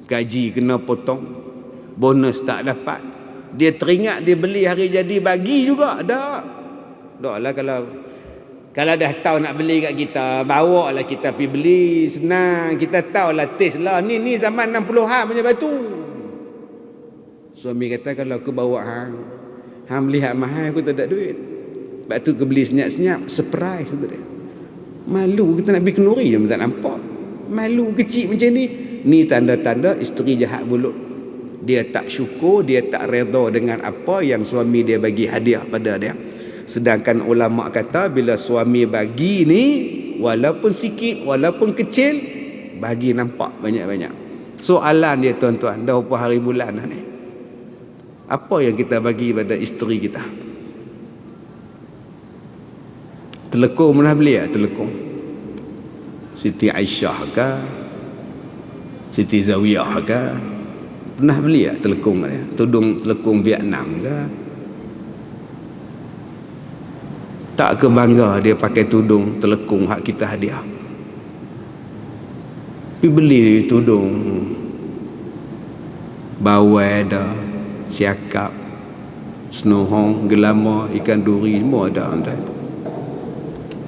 Gaji kena potong, bonus tak dapat. Dia teringat dia beli hari jadi bagi juga. Dah lah kalau dah tahu nak beli kat kita, bawa lah kita pergi beli, senang. Kita tahu lah taste lah. Ni zaman 60-an punya batu. Suami kata kalau aku bawa hang beli hak mahal, aku tak ada duit. Sebab tu aku beli senyap-senyap, surprise tu dia. Malu kita nak pergi kenuri je tak nampak. Malu kecil macam ni. Ni tanda-tanda isteri jahat mulut. Dia tak syukur, dia tak redha dengan apa yang suami dia bagi hadiah pada dia. Sedangkan ulama kata bila suami bagi ni, walaupun sikit, walaupun kecil, bagi nampak banyak-banyak. Soalan dia tuan-tuan, dah berapa hari bulan dah ni, apa yang kita bagi pada isteri kita? Telekung pernah beli tak? Telekung Siti Aisyah ke, Siti Zawiyah ke, pernah beli tak telekung dia? Tudung telekung Vietnam ke? Tak ke bangga dia pakai tudung telekung hak kita hadiah. Pergi beli tudung bawai ada, siakap, snohong, gelama, ikan duri, semua ada.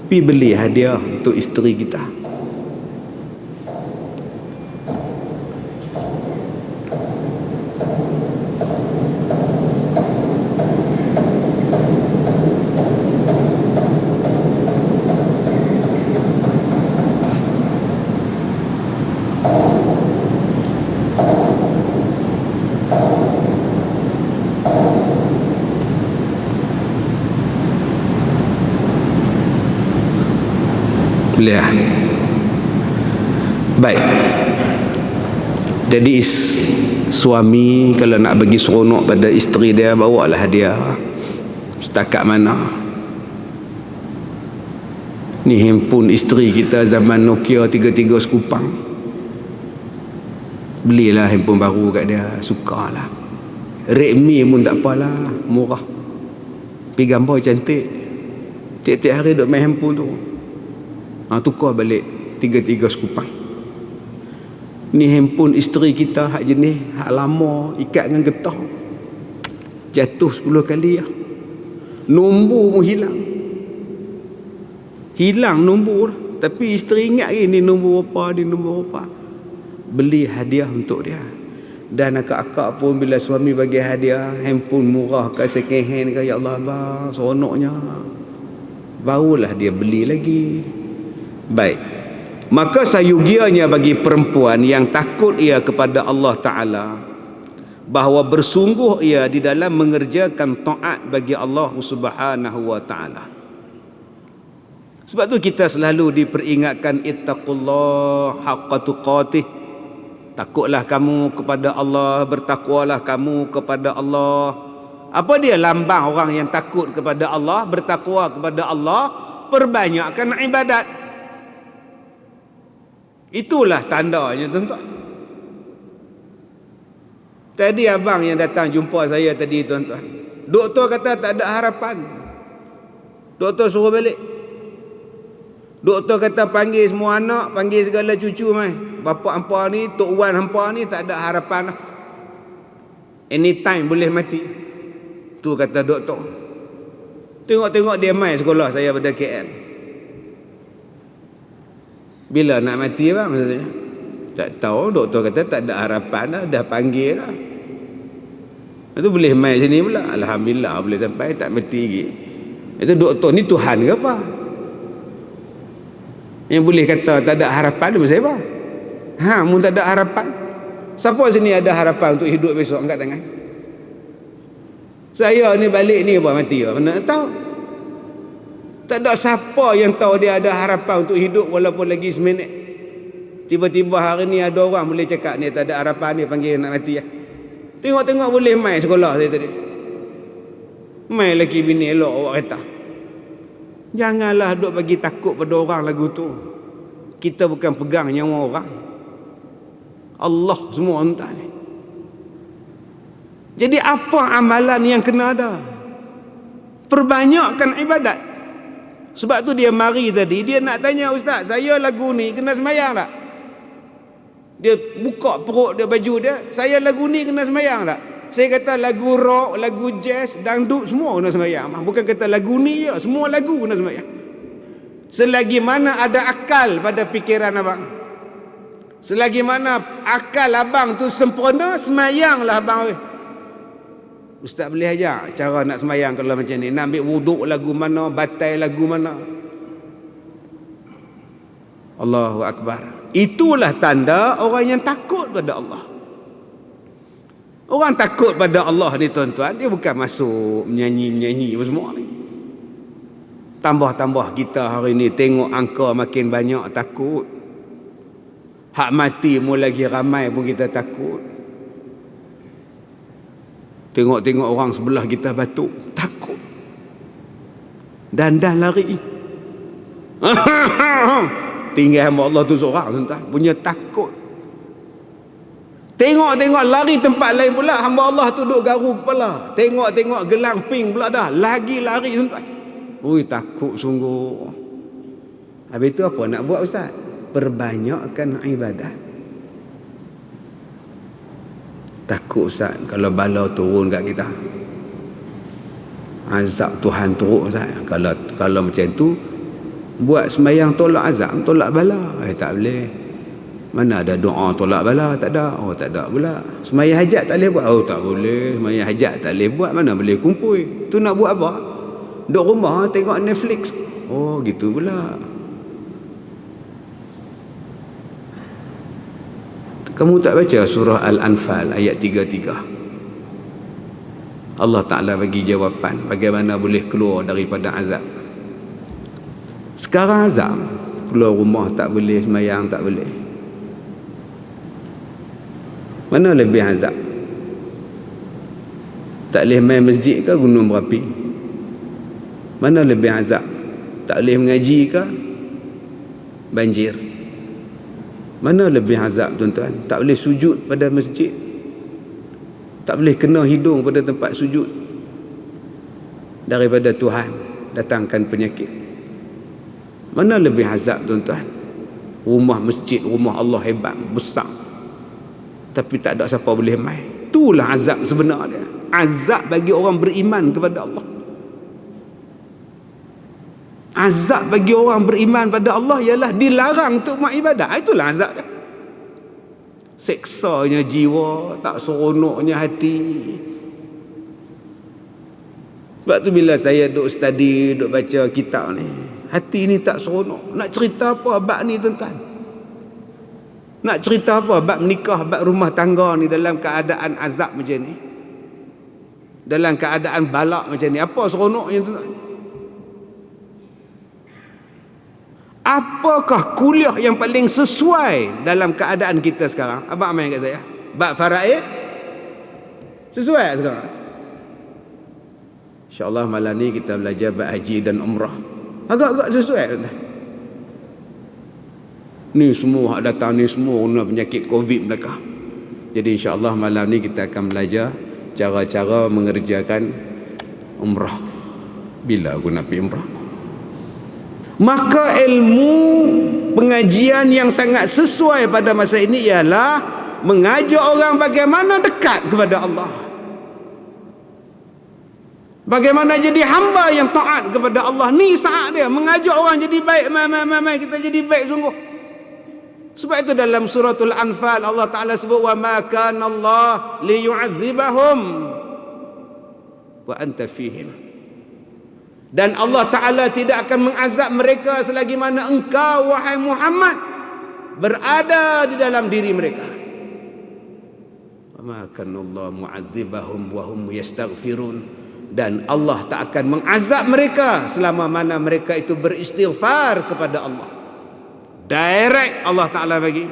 Pergi beli hadiah untuk isteri kita. Boleh. Baik. Jadi suami kalau nak bagi seronok pada isteri dia, bawalah hadiah. Setakat mana? Ni handphone isteri kita zaman Nokia 33 sekupang. Belilah handphone baru kat dia, sukalah. Redmi pun tak apalah, murah. Pergi gambar cantik. Tiap-tiap hari duk main handphone tu. Tukar balik 33 sekupang. Ni handphone isteri kita hak jenis hak lama, ikat dengan getah, jatuh 10 kali lah. Nombor pun hilang nombor. Tapi isteri ingat ni nombor apa, ni nombor apa. Beli hadiah untuk dia. Dan akak-akak pun bila suami bagi hadiah handphone murah ke second hand ke, ya Allah abang seronoknya, barulah dia beli lagi. Baik, maka sayugianya bagi perempuan yang takut ia kepada Allah Ta'ala, bahawa bersungguh ia di dalam mengerjakan taat bagi Allah Subhanahu wa Ta'ala. Sebab tu kita selalu diperingatkan, ittaqullah haqqa tuqatih, takutlah kamu kepada Allah, bertakwalah kamu kepada Allah. Apa dia lambang orang yang takut kepada Allah, bertakwa kepada Allah? Perbanyakkan ibadat. Itulah tandanya, tuan-tuan. Tadi abang yang datang jumpa saya tadi, tuan-tuan, doktor kata tak ada harapan. Doktor suruh balik. Doktor kata panggil semua anak, panggil segala cucu mai. Bapa hampa ni, tok wan hampa ni tak ada harapan lah. Anytime boleh mati. Tu kata doktor. Tengok-tengok dia mai sekolah saya pada KL. Bila nak mati bang? Tak tahu, doktor kata tak ada harapan dah, dah panggil dah. Itu boleh mai sini pula. Alhamdulillah boleh sampai, tak mati lagi. Itu doktor ni Tuhan ke apa? Yang boleh kata tak ada harapan tu siapa? Mun tak ada harapan. Siapa sini ada harapan untuk hidup besok? Angkat tangan. Saya ni balik ni apa mati apa? Mana tahu? Tak ada siapa yang tahu dia ada harapan untuk hidup walaupun lagi seminit. Tiba-tiba hari ni ada orang boleh cakap ni tak ada harapan, ni panggil nak mati ya. Tengok-tengok boleh mai sekolah saya tadi. Mai lelaki bini elok awak kata. Janganlah duk bagi takut pada orang lagu tu. Kita bukan pegang nyawa orang. Allah semua entah ni. Jadi apa amalan yang kena ada? Perbanyakkan ibadat. Sebab tu dia mari tadi, dia nak tanya, ustaz, saya lagu ni kena sembahyang tak? Dia buka perut dia, baju dia, saya lagu ni kena sembahyang tak? Saya kata lagu rock, lagu jazz, dangdut semua kena sembahyang. Bukan kata lagu ni je, semua lagu kena sembahyang. Selagi mana ada akal pada fikiran abang, selagi mana akal abang tu sempurna, sembahyanglah abang. Ustaz boleh ajar cara nak sembahyang kalau macam ni, nak ambil wuduk lagu mana, batai lagu mana. Allahu Akbar. Itulah tanda orang yang takut pada Allah. Orang takut pada Allah ni, tuan-tuan, dia bukan masuk menyanyi-menyanyi semua ni. Tambah-tambah kita hari ni tengok angka makin banyak, takut. Hak mati mu lagi ramai pun kita takut. Tengok-tengok orang sebelah kita batuk, takut. Dan lari. Tinggal hamba Allah tu seorang, tuan-tuan, punya takut. Tengok-tengok lari tempat lain pula, hamba Allah tu duk garu kepala. Tengok-tengok gelang ping pula dah, lagi lari, tuan-tuan. Ui, takut sungguh. Habis tu apa nak buat, ustaz? Perbanyakkan ibadat. Takut, ustaz, kalau bala turun kat kita, azab Tuhan turun, ustaz. Kalau macam tu, buat sembahyang tolak azab, tolak bala. Tak boleh. Mana ada doa tolak bala? Tak ada. Oh, tak ada pula. Sembahyang hajat tak boleh buat? Oh, tak boleh. Sembahyang hajat tak boleh buat. Mana boleh kumpul? Tu nak buat apa? Duduk rumah tengok Netflix. Oh, gitu pula. Kamu tak baca surah Al-Anfal ayat 33? Allah Ta'ala bagi jawapan bagaimana boleh keluar daripada azab. Sekarang azab, keluar rumah tak boleh, sembahyang tak boleh. Mana lebih azab? Tak boleh main masjid ke gunung berapi? Mana lebih azab? Tak boleh mengaji ke banjir? Mana lebih azab, tuan-tuan? Tak boleh sujud pada masjid, tak boleh kena hidung pada tempat sujud, daripada Tuhan datangkan penyakit. Mana lebih azab, tuan-tuan? Rumah masjid, rumah Allah hebat, besar, tapi tak ada siapa boleh main. Itulah azab sebenar dia. Azab bagi orang beriman kepada Allah. Azab bagi orang beriman pada Allah ialah dilarang untuk buat ibadat. Itulah azab dia. seksanya jiwa, tak seronoknya hati. Sebab tu bila saya duk study, duk baca kitab ni, hati ni tak seronok. Nak cerita apa bab ni tuan-tuan? Nak cerita apa bab nikah, bab rumah tangga ni dalam keadaan azab macam ni, dalam keadaan balak macam ni? Apa seronoknya tuan-tuan? Apakah kuliah yang paling sesuai dalam keadaan kita sekarang? Abang main kat saya, bab faraid sesuai sekarang? InsyaAllah malam ni kita belajar bab haji dan umrah. Agak-agak sesuai tuan-tuan. Ni semua hak datang ni semua kena penyakit Covid belakang. Jadi insyaAllah malam ni kita akan belajar cara-cara mengerjakan umrah. Bila aku nak pergi umrah? Maka ilmu pengajian yang sangat sesuai pada masa ini ialah mengajak orang bagaimana dekat kepada Allah, bagaimana jadi hamba yang taat kepada Allah. Ni saat dia mengajak orang jadi baik. Mai kita jadi baik sungguh. Sebab itu dalam suratul Anfal Allah Ta'ala sebut, wa ma kana Allah liyu'adzibahum wa anta fihim. Dan Allah Ta'ala tidak akan mengazab mereka selagi mana engkau, wahai Muhammad, berada di dalam diri mereka. Wa ma kana Allah mu'adzibahum wa hum yastaghfirun. Dan Allah tak akan mengazab mereka selama mana mereka itu beristighfar kepada Allah. Direct Allah Ta'ala bagi.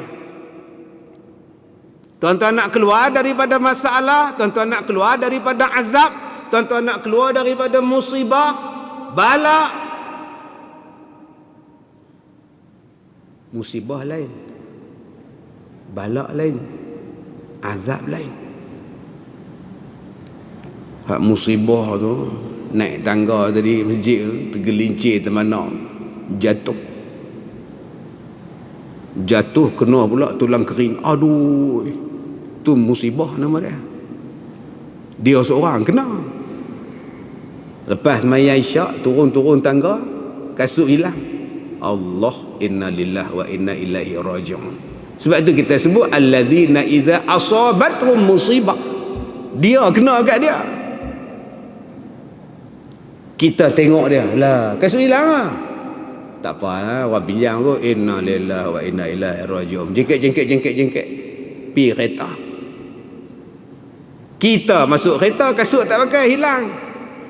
Tuan-tuan nak keluar daripada masalah, tuan-tuan nak keluar daripada azab, tuan-tuan nak keluar daripada musibah, bala. Musibah lain, bala lain, azab lain. Hak musibah tu, naik tangga tadi masjid tu, tergelincir termana, jatuh kena pula tulang kering. Aduh, tu musibah nama dia. Dia seorang kena. Lepas maya isyak, turun tangga, kasut hilang. Allah, inna lillahi wa inna ilaihi raji'un. Sebab tu kita sebut alladzina idza asabatuhum musibah, dia kena kat dia. Kita tengok dia, lah kasut hilang lah. Tak apa lah, orang pinjam kot, inna lillahi wa inna ilaihi raji'un. Jengket pi kereta. Kita masuk kereta, kasut tak pakai, hilang.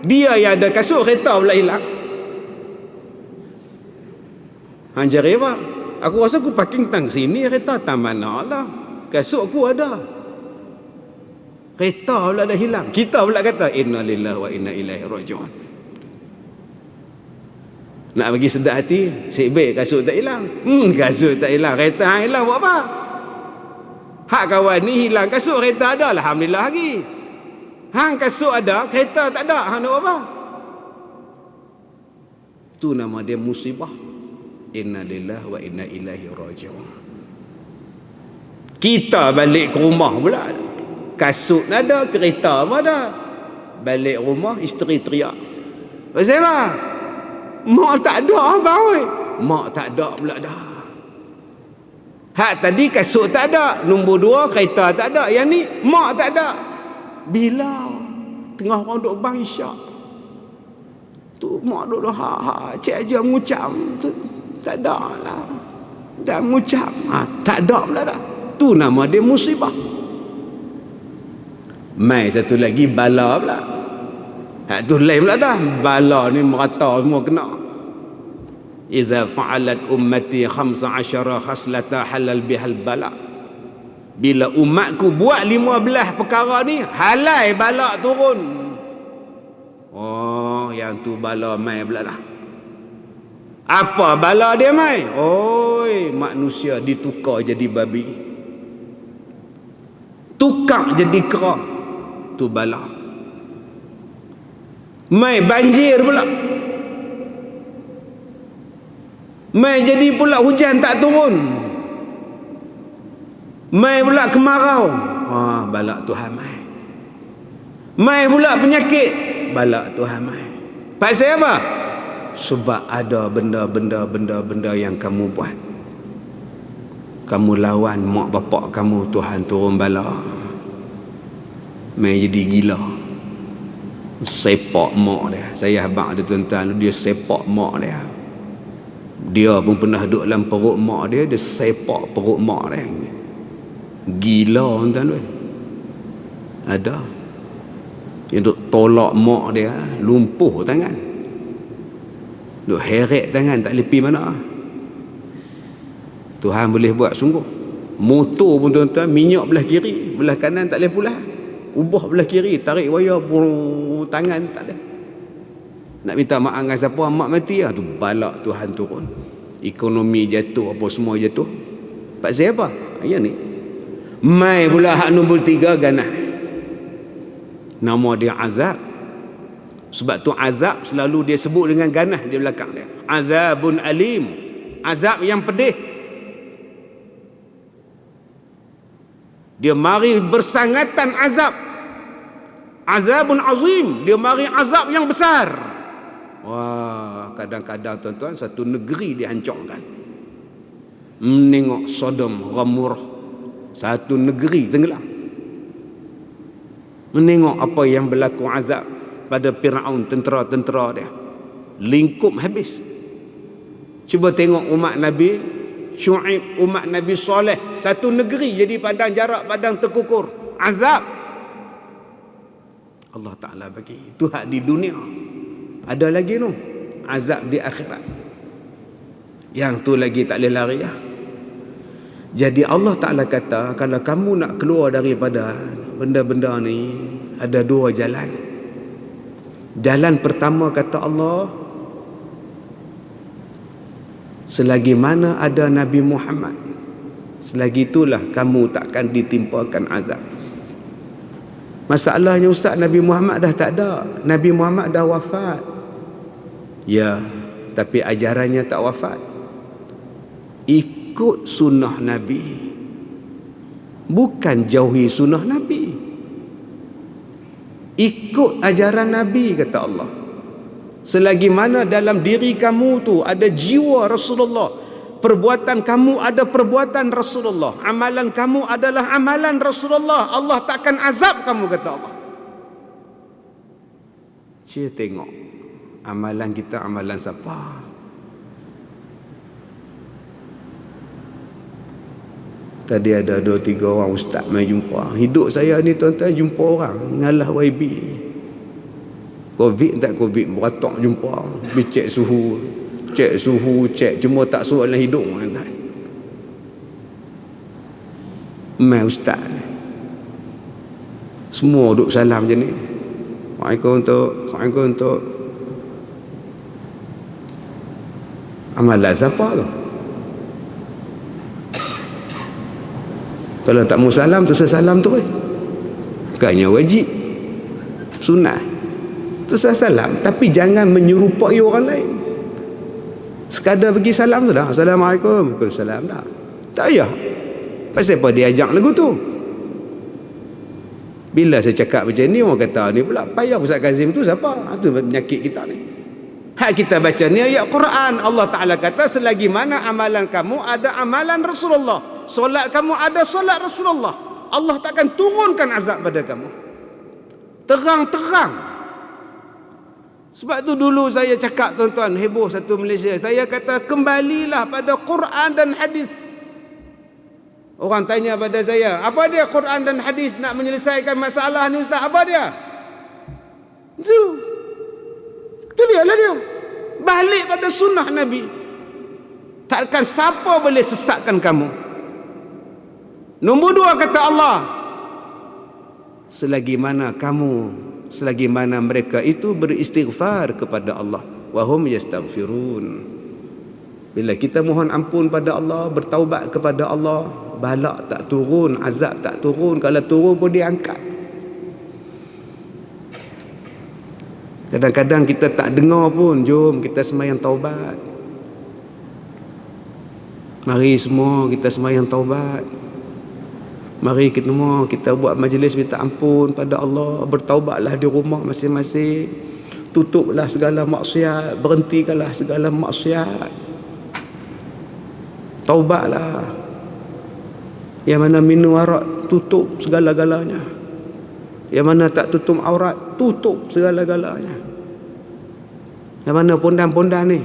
Dia yang ada kasut, kereta pula hilang. Hanjari apa? Aku rasa aku parking tang sini, kereta tang mana lah. Kasut aku ada, kereta pula dah hilang. Kita pula kata inna lillahi wa inna ilaihi raji'un. Nak bagi sedap hati, sik baik kasut tak hilang. Kasut tak hilang, kereta hang hilang buat apa? Hak kawan ni hilang kasut, kereta ada, alhamdulillah lagi. Hang kasut ada, kereta tak ada, hang nak buat apa? Tu nama dia musibah. Inna lillahi wa inna ilaihi raji'un. Kita balik ke rumah pula, kasut ada, kereta pun ada. Balik rumah, isteri teriak, pasal apa? Mak tak ada abang oi. Mak tak ada pula dah. Hak tadi kasut tak ada, nombor dua kereta tak ada, yang ni mak tak ada. Bila tengah orang duk bang isyak tu, mak duk cik aja ngucap tu, tak ada lah, dah ngucap tak ada pula dah. Tu nama dia musibah. Mai satu lagi bala pula. Hak tu lain pula dah. Bala ni merata semua kena. Iza fa'alat ummati 15 khaslata halal bihal bala. Bila umatku buat 15 perkara ni, halai bala turun. Oh, yang tu bala mai pula dah. Apa bala dia mai? Oi, manusia ditukar jadi babi, tukar jadi kera. Tu bala. Mai banjir pula. Mai jadi pula hujan tak turun. Mai pula kemarau. Balak Tuhan mai. Mai pula penyakit. Balak Tuhan mai. Pasal apa? Sebab ada benda yang kamu buat. kamu lawan mak bapak kamu, Tuhan turun bala. Mai jadi gila. Sepak mak dia. Saya abang ada tuan-tuan, dia sepak mak dia. Dia pun pernah duduk dalam perut mak dia, dia sepak perut mak dia. Gila tuan-tuan. Ada yang duk tolak mak dia, lumpuh tangan, duk heret tangan, tak boleh pergi mana. Tuhan boleh buat sungguh. Motor pun tuan-tuan, minyak belah kiri, belah kanan tak boleh pula, ubah belah kiri, tarik wayar tangan tak ada. Nak minta maaf dengan siapa, mak mati tu balak Tuhan turun, ekonomi jatuh, apa semua jatuh. Pak saya apa ayat ni mai pula hak nombor 3 ganah, nama dia azab. Sebab tu azab selalu dia sebut dengan ganah di belakang dia, azabun alim, azab yang pedih. Dia mari bersangatan azab, azabun azim, dia mari azab yang besar. Wah, kadang-kadang tuan-tuan satu negeri dihancurkan. Menengok Sodom Gomorrah, satu negeri tenggelam. Menengok apa yang berlaku azab pada Firaun, tentera-tentera dia, lingkup habis. Cuba tengok umat Nabi Syuaib, umat Nabi Saleh, satu negeri jadi padang jarak, padang terkukur, azab. Allah Ta'ala bagi itu hak di dunia, ada lagi tu azab di akhirat, yang tu lagi tak boleh lari ya. Jadi Allah Ta'ala kata, kalau kamu nak keluar daripada benda-benda ni, ada 2 jalan. Jalan pertama kata Allah, selagi mana ada Nabi Muhammad, selagi itulah kamu takkan ditimpakan azab. Masalahnya Ustaz, Nabi Muhammad dah tak ada, Nabi Muhammad dah wafat. Ya, tapi ajarannya tak wafat. Ikut sunnah Nabi, bukan jauhi sunnah Nabi. Ikut ajaran Nabi kata Allah. Selagi mana dalam diri kamu tu ada jiwa Rasulullah, perbuatan kamu ada perbuatan Rasulullah, amalan kamu adalah amalan Rasulullah, Allah takkan azab kamu kata Allah. Cik tengok amalan kita, amalan siapa? Tadi ada 2-3 orang ustaz mai jumpa. Hidup saya ni tuan-tuan jumpa orang ngalah YB. Covid tak Covid, beratok jumpa, pergi cek suhu, cek cuma tak suruh dalam hidung kan. Mai ustaz semua duduk salam je ni. Waalaikumsalam untuk amalan siapa tu? Kalau tak mau salam tu salam tu bukannya wajib, sunnah tu salam, tapi jangan menyerupai orang lain. Sekadar bagi salam tu dah, Assalamualaikum, Waalaikumsalam dah, tak payah. Pasal apa dia ajak lagu tu? Bila saya cakap macam ni, orang kata ni pula payah Ustaz Kazim tu siapa? Itu penyakit kita ni. Hak kita baca ni ayat Quran. Allah Ta'ala kata, selagi mana amalan kamu ada amalan Rasulullah, solat kamu ada solat Rasulullah, Allah takkan turunkan azab pada kamu. Terang-terang. Sebab tu dulu saya cakap tuan-tuan, heboh satu Malaysia, saya kata kembalilah pada Quran dan hadis. Orang tanya pada saya, apa dia Quran dan hadis nak menyelesaikan masalah ni Ustaz? Apa dia? Itu dia lah dia. Balik pada sunnah Nabi. Takkan siapa boleh sesatkan kamu. Nombor 2 kata Allah, selagi mana mereka itu beristighfar kepada Allah, wahum yastaghfirun. Bila kita mohon ampun pada Allah, bertaubat kepada Allah, balak tak turun, azab tak turun. Kalau turun pun diangkat. Kadang-kadang kita tak dengar pun, jom kita sembahyang taubat. Mari semua kita sembahyang taubat. Mari kita buat majlis minta ampun pada Allah, bertaubatlah di rumah masing-masing. Tutuplah segala maksiat, berhentikanlah segala maksiat. Taubatlah. Yang mana minum arak tutup segala-galanya. Yang mana tak tutup aurat tutup segala-galanya. Yang mana pondan-pondan ni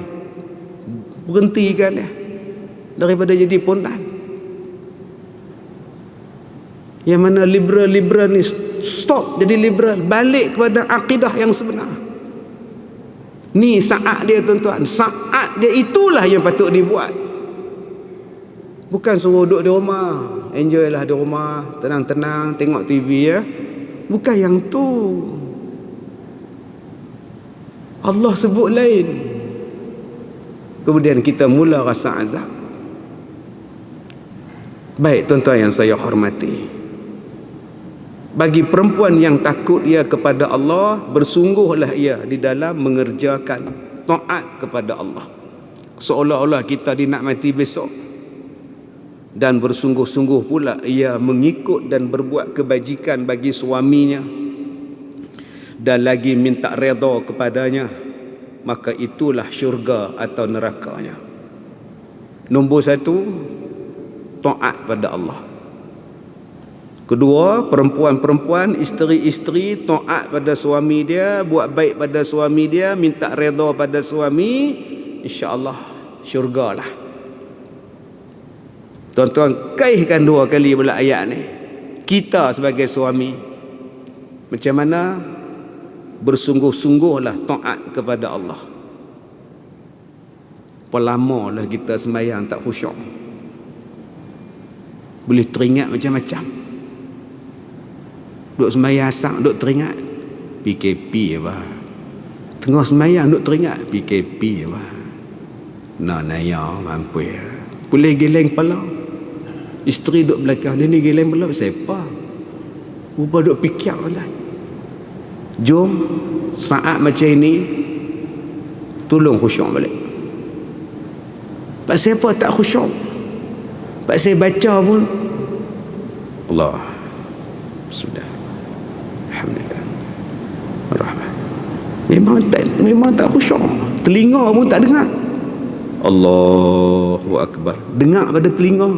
berhentikan dia daripada jadi pondan. Yang mana liberal ni stop jadi liberal, balik kepada akidah yang sebenar. Ni saat dia tuan-tuan, saat dia itulah yang patut dibuat. Bukan suruh duduk di rumah, enjoy lah di rumah, tenang-tenang tengok TV ya. Bukan yang tu. Allah sebut lain. Kemudian kita mula rasa azab. Baik tuan-tuan yang saya hormati, bagi perempuan yang takut ia kepada Allah, bersungguhlah ia di dalam mengerjakan taat kepada Allah, seolah-olah kita dinikmati besok. Dan bersungguh-sungguh pula ia mengikut dan berbuat kebajikan bagi suaminya, dan lagi minta redha kepadanya, maka itulah syurga atau nerakanya. Nombor satu, taat pada Allah. Kedua, perempuan-perempuan, isteri-isteri taat pada suami dia, buat baik pada suami dia, minta redha pada suami, insya-Allah syurgalah. Tuan-tuan, kaitkan dua kali pula ayat ni. Kita sebagai suami, macam mana bersungguh-sungguhlah taat kepada Allah. Pelamalah kita sembahyang tak khusyuk. Boleh teringat macam-macam. Duk sembahyang asar, duk teringat PKP apa. Tengah sembahyang duk teringat PKP apa. Naya mampu ya. Boleh geleng kepala. Isteri duk belakang dia ni geleng kepala siapa? Rupa duk fikir lah. Jom saat macam ini tolong khusyuk balik. Pak siapa tak khusyuk? Pak saya baca pun Allah sudah. Alhamdulillah. Rahmat. Memang tak khusyuk. Telinga pun tak dengar. Allahu Akbar. Dengar pada telinga.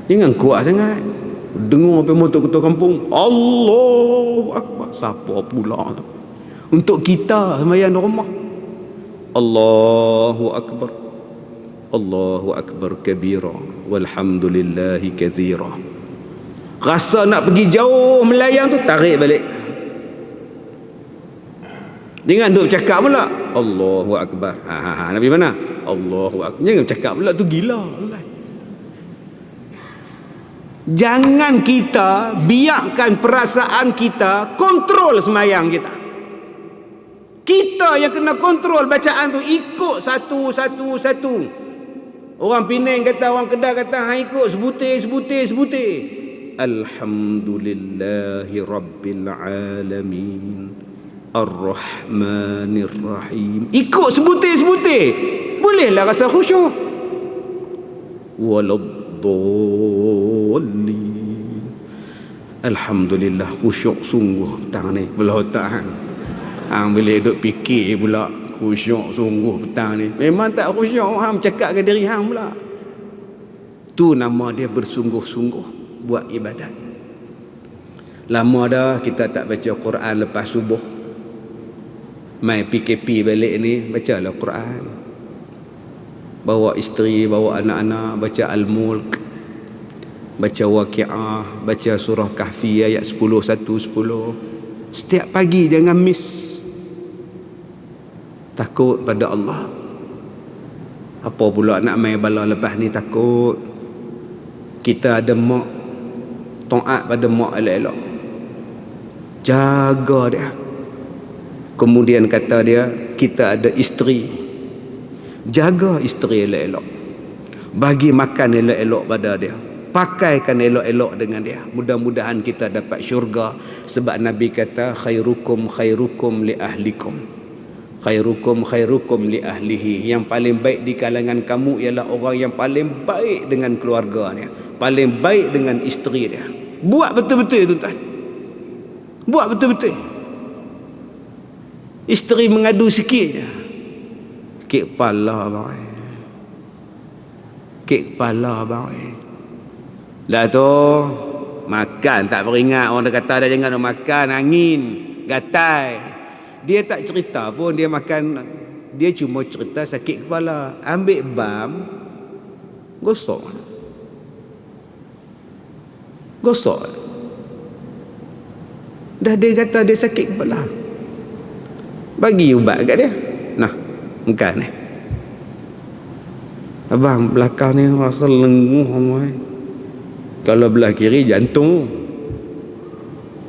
Jangan kuat sangat. Dengar sampai motor ketua kampung. Allahu Akbar. Siapa pula? Untuk kita sembahyang di rumah. Allahu Akbar. Allahu Akbar kabira. Walhamdulillahi kathira. Rasa nak pergi jauh melayang tu, tarik balik. Jangan duk cakap pula Allahu Akbar. Nabi mana? Allahu Akbar. Jangan cakap pula tu gila. Jangan kita biarkan perasaan kita kontrol semayang kita. Kita yang kena kontrol bacaan tu, ikut satu. Orang Penang kata, orang Kedah kata, ikut sebutir. Alhamdulillahi Rabbil Alamin Ar-Rahmanir Rahim. Ikut sebutir. Bolehlah rasa khusyuk. Waladdallin. Alhamdulillah khusyuk sungguh petang ni. Belah otak hang boleh duk fikir pula khusyuk sungguh petang ni. Memang tak khusyuk, hang cakap ke diri hang pula. Tu nama dia bersungguh-sungguh buat ibadat. Lama dah kita tak baca Quran lepas subuh. Mai PKP balik ni, bacalah Quran. Bawa isteri, bawa anak-anak, baca Al-Mulk, baca Waqi'ah, baca surah Kahfi ayat 10, 1, 10. Setiap pagi jangan miss. Takut pada Allah. Apa pula nak mai bala lepas ni takut. Kita ada mak, taat pada mak elok-elok. Jaga dia. Kemudian kata dia, kita ada isteri. Jaga isteri elok-elok. Bagi makan elok-elok pada dia. Pakaikan elok-elok dengan dia. Mudah-mudahan kita dapat syurga. Sebab Nabi kata, khairukum li ahlikum. Khairukum li ahlihi. Yang paling baik di kalangan kamu ialah orang yang paling baik dengan keluarganya, paling baik dengan isteri dia. Buat betul-betul tuan-tuan. Buat betul-betul. Isteri mengadu sikit je, kek kepala bang. Dah tu makan tak beringat. Orang dah kata dah jangan makan, angin, gatai. Dia tak cerita pun dia makan. Dia cuma cerita sakit kepala. Ambil bam, gosok. Gosok. Dah dia kata dia sakit kepala. Bagi ubat kat dia. Nah, makan ni. Abang belakang ni rasa lenguh mai. Kalau belah kiri jantung.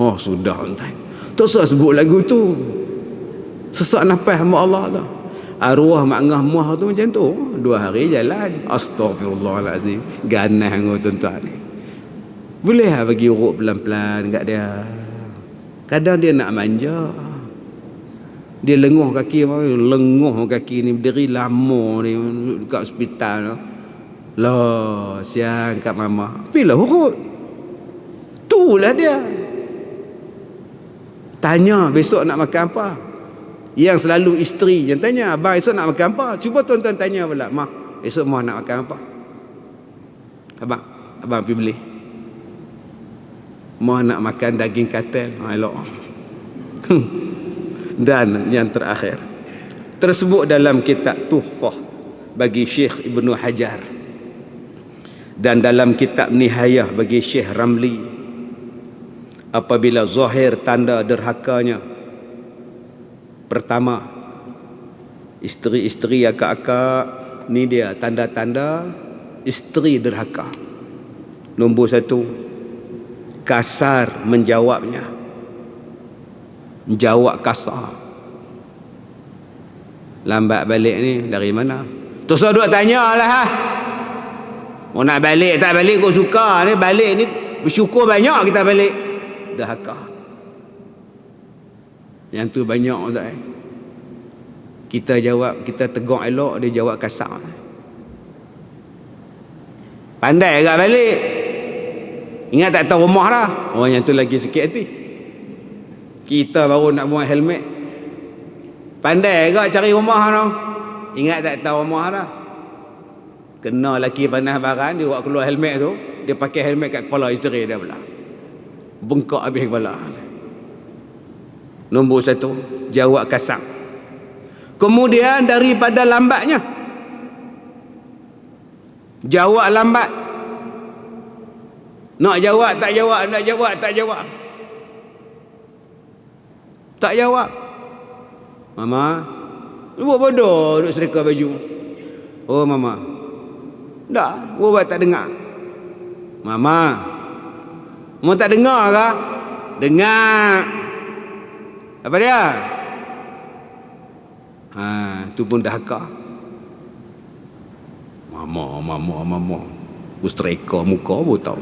Oh sudah entah. Tak usah sebut lagu tu. Sesak nafas hamba Allah tu. Arwah mak ngah muah tu macam tu. 2 hari jalan. Astaghfirullahalazim. Ganas ngau tuan-tuan ni. Boleh lah bagi urut pelan-pelan kat dia. Kadang dia nak manja. Dia lenguh kaki ni berdiri lama ni dekat hospital tu. Lah, siang kat mama. Bila urut? Itulah dia. Tanya besok nak makan apa? Yang selalu isteri yang tanya, abang esok nak makan apa? Cuba tuan-tuan tanya pula, mak, esok mak nak makan apa? Abang pergi beli. Mak nak makan daging katel. Elok. Dan yang terakhir tersebut dalam kitab Tuhfah bagi Syekh Ibnu Hajar dan dalam kitab Nihayah bagi Syekh Ramli, apabila zahir tanda derhakanya, pertama, isteri-isteri akak-akak ni dia tanda-tanda isteri derhaka. Nombor 1, kasar menjawabnya. Jawab kasar. Lambat balik ni dari mana? Terus duk tanya lah ha. Mau nak balik tak balik kau suka ni, balik ni bersyukur banyak kita balik. Dahaka. Yang tu banyak tak eh? Kita jawab, kita tegur elok, dia jawab kasar. Pandai agak balik. Ingat tak tahu rumah dah. Oh yang tu lagi sikit hati. Kita baru nak buang helmet. Pandai agak cari rumah tu. Ingat tak tahu rumah dah. Kena laki panas baran, dia buat keluar helmet tu, dia pakai helmet kat kepala isteri dia pula. Bengkak habis kepala. Nombor 1, jawab kasar. Kemudian daripada lambatnya, jawab lambat. Nak jawab tak jawab, nak jawab tak jawab. Tak jawab. Mama, buat bodoh duduk serika baju. Oh mama. Tak, buat tak dengar. Mama, mau tak dengar ke? Dengar. Apa dia? Tu pun dah hakak. Mama. Ustreka muka pun tahu.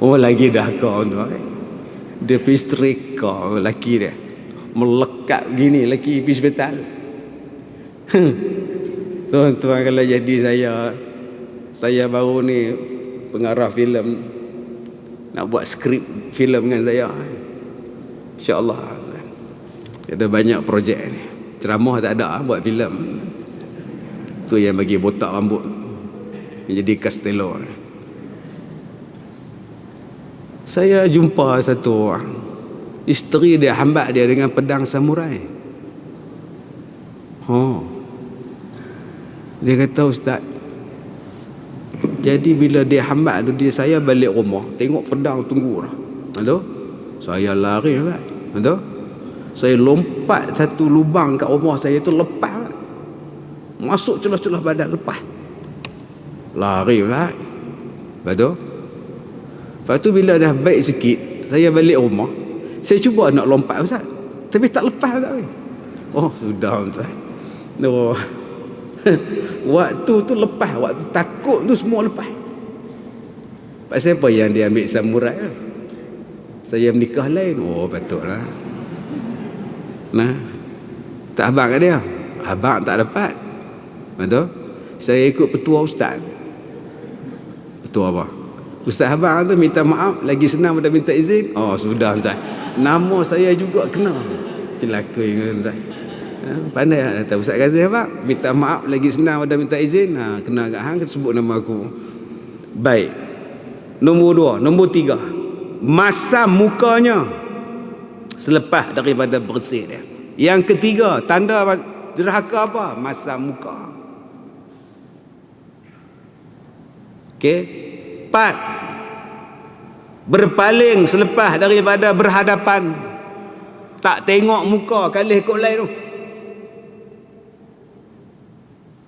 Oh lagi dah hakak tu. Dia pergi streka lelaki dia. Melekat gini lelaki pergi hospital. Tuan-tuan, kalau jadi saya baru ni pengarah filem, nak buat skrip filem dengan saya, insya-Allah ada banyak projek ni. Ceramah tak ada, buat filem tu yang bagi botak rambut jadi Castello. Saya jumpa satu orang, isteri dia hambat dia dengan pedang samurai. Dia kata, ustaz, jadi bila dia hambat tu, saya balik rumah tengok pedang tunggu dah. Saya lari kan. Saya lompat satu lubang kat rumah saya tu, lepas masuk celah-celah badan, lepas lari kan. Lepas tu bila dah baik sikit, saya balik rumah, saya cuba nak lompat ustaz, tapi tak lepas tak. Oh sudah ustaz. Waktu tu lepas, waktu takut tu semua lepas. Pasal apa yang dia ambil samurai lah? Saya menikah lain. Oh betul lah. Nah, tak abang kat dia, abang tak dapat. Betul. Saya ikut petua ustaz. Petua apa? Ustaz abang tu minta maaf lagi senang pada minta izin. Oh sudah tuan, nama saya juga kena. Celaka tuan. Pandai tak datang Ustaz Ghazali abang, minta maaf lagi senang pada minta izin. Kena kat hang, sebut nama aku. Baik. Nombor 2, nombor 3, masam mukanya selepas daripada bersih dia. Yang ketiga, tanda derhaka apa? Masam muka. Okey. 4, berpaling selepas daripada berhadapan, tak tengok muka kalih kok lain tu.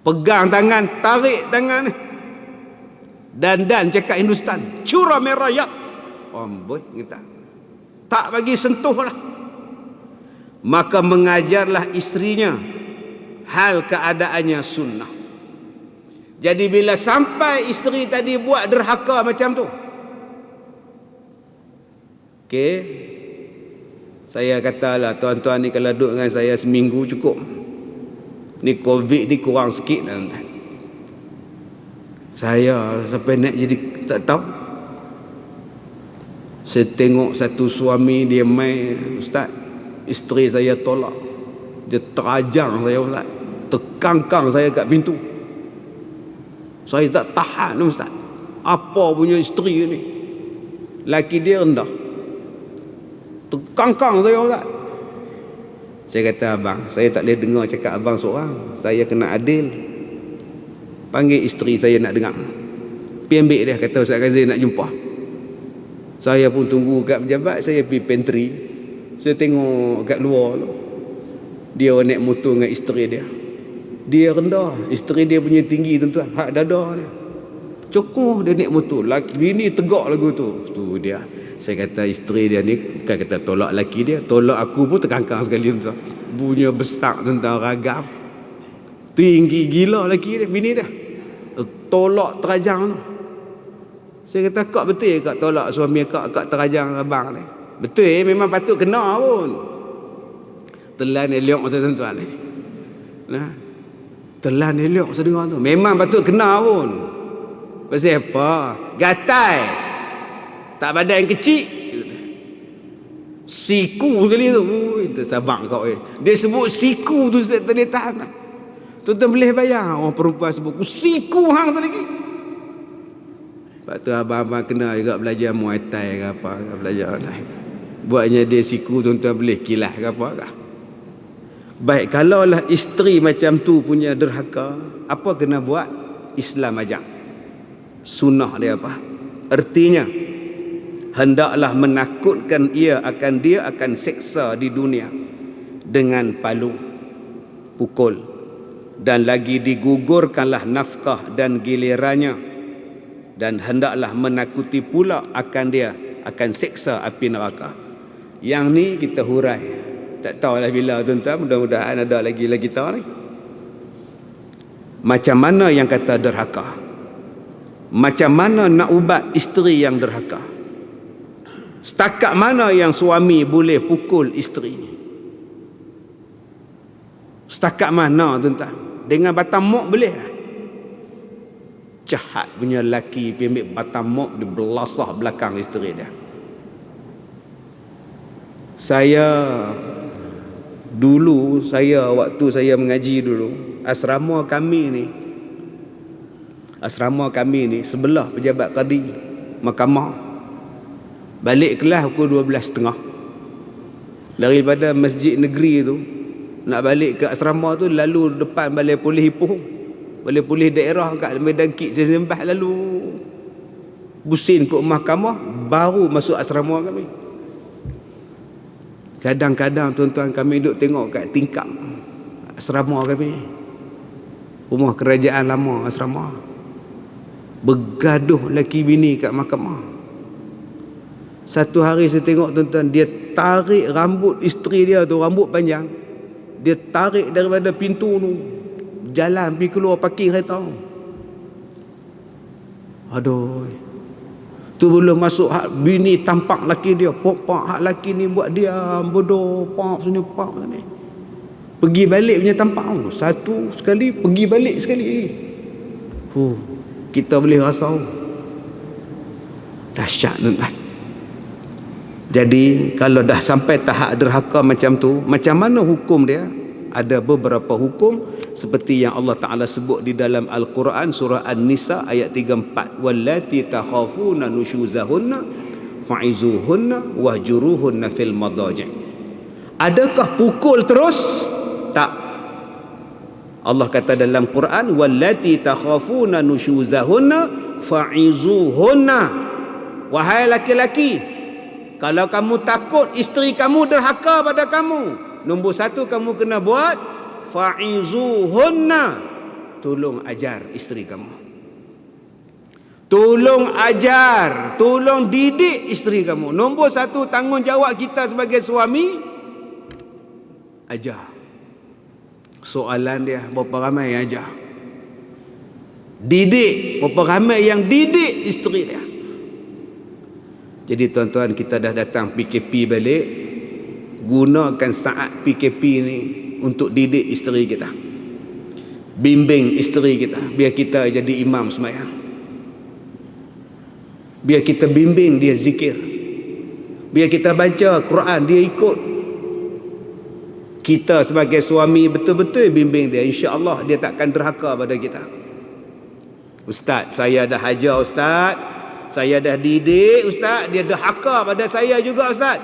Pegang tangan, tarik tangan ni. Dan cakap Hindustan, cura merayat. Amboi kita. Tak bagi sentuh lah. Maka mengajarlah isterinya hal keadaannya sunnah. Jadi bila sampai isteri tadi buat derhaka macam tu, okey, saya katalah tuan-tuan ni kalau duduk dengan saya seminggu cukup. Ni COVID ni kurang sikit lah tuan. Saya sampai nak jadi tak tahu. Saya tengok satu suami dia main, ustaz, isteri saya tolak. Dia terajang saya, ustaz. Terkangkang saya kat pintu. Saya tak tahan, ustaz. Apa punya isteri ni? Laki dia rendah. Terkangkang saya, ustaz. Saya kata, abang, saya tak boleh dengar cakap abang seorang. Saya kena adil. Panggil isteri saya nak dengar. Pergi ambil dia, kata Ustaz Kazim nak jumpa. Saya pun tunggu kat pejabat. Saya pergi pantry. Saya tengok kat luar tu, dia naik motor dengan isteri dia. Dia rendah, isteri dia punya tinggi tuan-tuan, hak dada dia. Cokoh dia naik motor. Bini tegak lagu tu. Tu dia. Saya kata isteri dia ni bukan kata tolak laki dia, tolak aku pun terkangkang sekali tuan. Bunyi besar tuan-tuan, ragam. Tinggi gila laki dia, bini dia. Tolak terajang tu. Saya kata, kak betul kak tolak suami kak terajang abang ni? Betul, memang patut kena pun. Telan elok masa tuan-tuan ni. Nah, telan elok masa dengar tu. Memang patut kena pun. Pasal apa? Gatai. Tak badan kecil. Siku sekali tu. Ui, tersabak kau. Dia sebut siku tu tak boleh tahan lah. Tuan-tuan boleh bayar orang perempuan sebut siku hang tu lagi. Lepas tu abang-abang kena juga belajar Muay Thai ke apa, belajar buatnya dia siku, tuan-tuan boleh kilas ke apa ke. Baik, kalaulah isteri macam tu punya derhaka, apa kena buat? Islam ajak. Sunnah dia apa? Artinya hendaklah menakutkan dia akan seksa di dunia dengan palu, pukul, dan lagi digugurkanlah nafkah dan gilirannya, dan hendaklah menakuti pula akan seksa api neraka. Yang ni kita hurai, tak tahulah bila tuan-tuan, mudah-mudahan ada lagi kita ni. Macam mana yang kata derhaka? Macam mana nak ubat isteri yang derhaka? Setakat mana yang suami boleh pukul isteri? Setakat mana tuan-tuan? Dengan batang mok boleh lah. Jahat punya lelaki pergi ambil batang mok, dia belasah belakang isteri dia. Waktu saya mengaji dulu, asrama kami ni sebelah pejabat kadi mahkamah. Balik kelas pukul 12.30. Daripada masjid negeri tu nak balik ke asrama tu, lalu depan balai polis Ipoh, balai polis daerah kat Medan Kit saya sembah, lalu busin ke mahkamah, baru masuk asrama kami. Kadang-kadang tuan-tuan kami duduk tengok kat tingkap asrama kami, rumah kerajaan lama asrama, bergaduh laki bini kat mahkamah. Satu hari saya tengok tuan-tuan, dia tarik rambut isteri dia tu, rambut panjang, dia tarik daripada pintu tu, jalan pergi keluar parking kereta. Aduh, tu belum masuk hak bini tampak laki dia, pak hak laki ni buat diam, bodoh, pak sini pak sini. Pergi balik punya tampak tu, satu sekali pergi balik sekali. Kita boleh rasa dahsyat tuan-tuan. Jadi kalau dah sampai tahap derhaka macam tu, macam mana hukum dia? Ada beberapa hukum. seperti yang Allah Ta'ala sebut di dalam Al-Quran surah An-Nisa ayat 34, wallati takhafuna nusyuzahunna fa'izuhunna wahjuruhunna fil madaji'. Adakah pukul terus? Tak. Allah kata dalam Quran, wallati takhafuna nusyuzahunna fa'izuhunna. Wahai laki-laki, kalau kamu takut isteri kamu derhaka pada kamu, nombor satu kamu kena buat fa'izuhunna, tolong ajar isteri kamu, tolong ajar, tolong didik isteri kamu. Nombor satu tanggungjawab kita sebagai suami, ajar. Soalan dia, berapa ramai yang ajar? Didik, berapa ramai yang didik isteri dia? Jadi tuan-tuan, kita dah datang PKP balik, gunakan saat PKP ni untuk didik isteri kita, bimbing isteri kita, biar kita jadi imam sembahyang, biar kita bimbing dia zikir, biar kita baca Quran dia ikut. Kita sebagai suami betul-betul bimbing dia, insya-Allah dia takkan derhaka pada kita. Ustaz, saya dah ajar ustaz, saya dah didik ustaz, dia derhaka pada saya juga ustaz.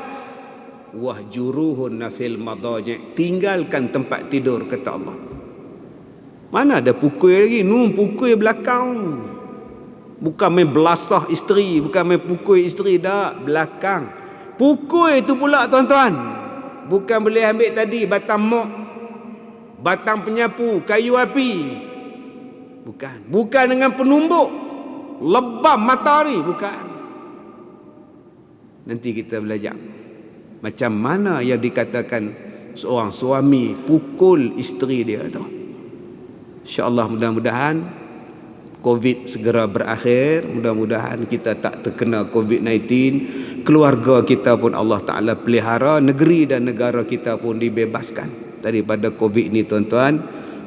Wahjuruhunna fil madaji', tinggalkan tempat tidur, kata Allah. Mana ada pukul lagi? Pukul belakang. Bukan main belasah isteri, bukan main pukul isteri, dah belakang. Pukul itu pula tuan-tuan, bukan boleh ambil tadi batang mok, batang penyapu, kayu api. Bukan dengan penumbuk, lebam matahari, bukan. Nanti kita belajar macam mana yang dikatakan seorang suami pukul isteri dia tu. InsyaAllah mudah-mudahan COVID segera berakhir, mudah-mudahan kita tak terkena COVID-19, keluarga kita pun Allah Ta'ala pelihara, negeri dan negara kita pun dibebaskan daripada COVID ni tuan-tuan.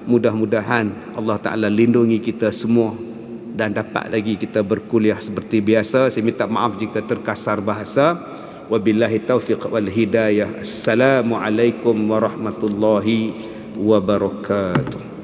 Mudah-mudahan Allah Ta'ala lindungi kita semua dan dapat lagi kita berkuliah seperti biasa. Saya minta maaf jika terkasar bahasa. Wabillahi taufiq wal hidayah. Assalamualaikum warahmatullahi wabarakatuh.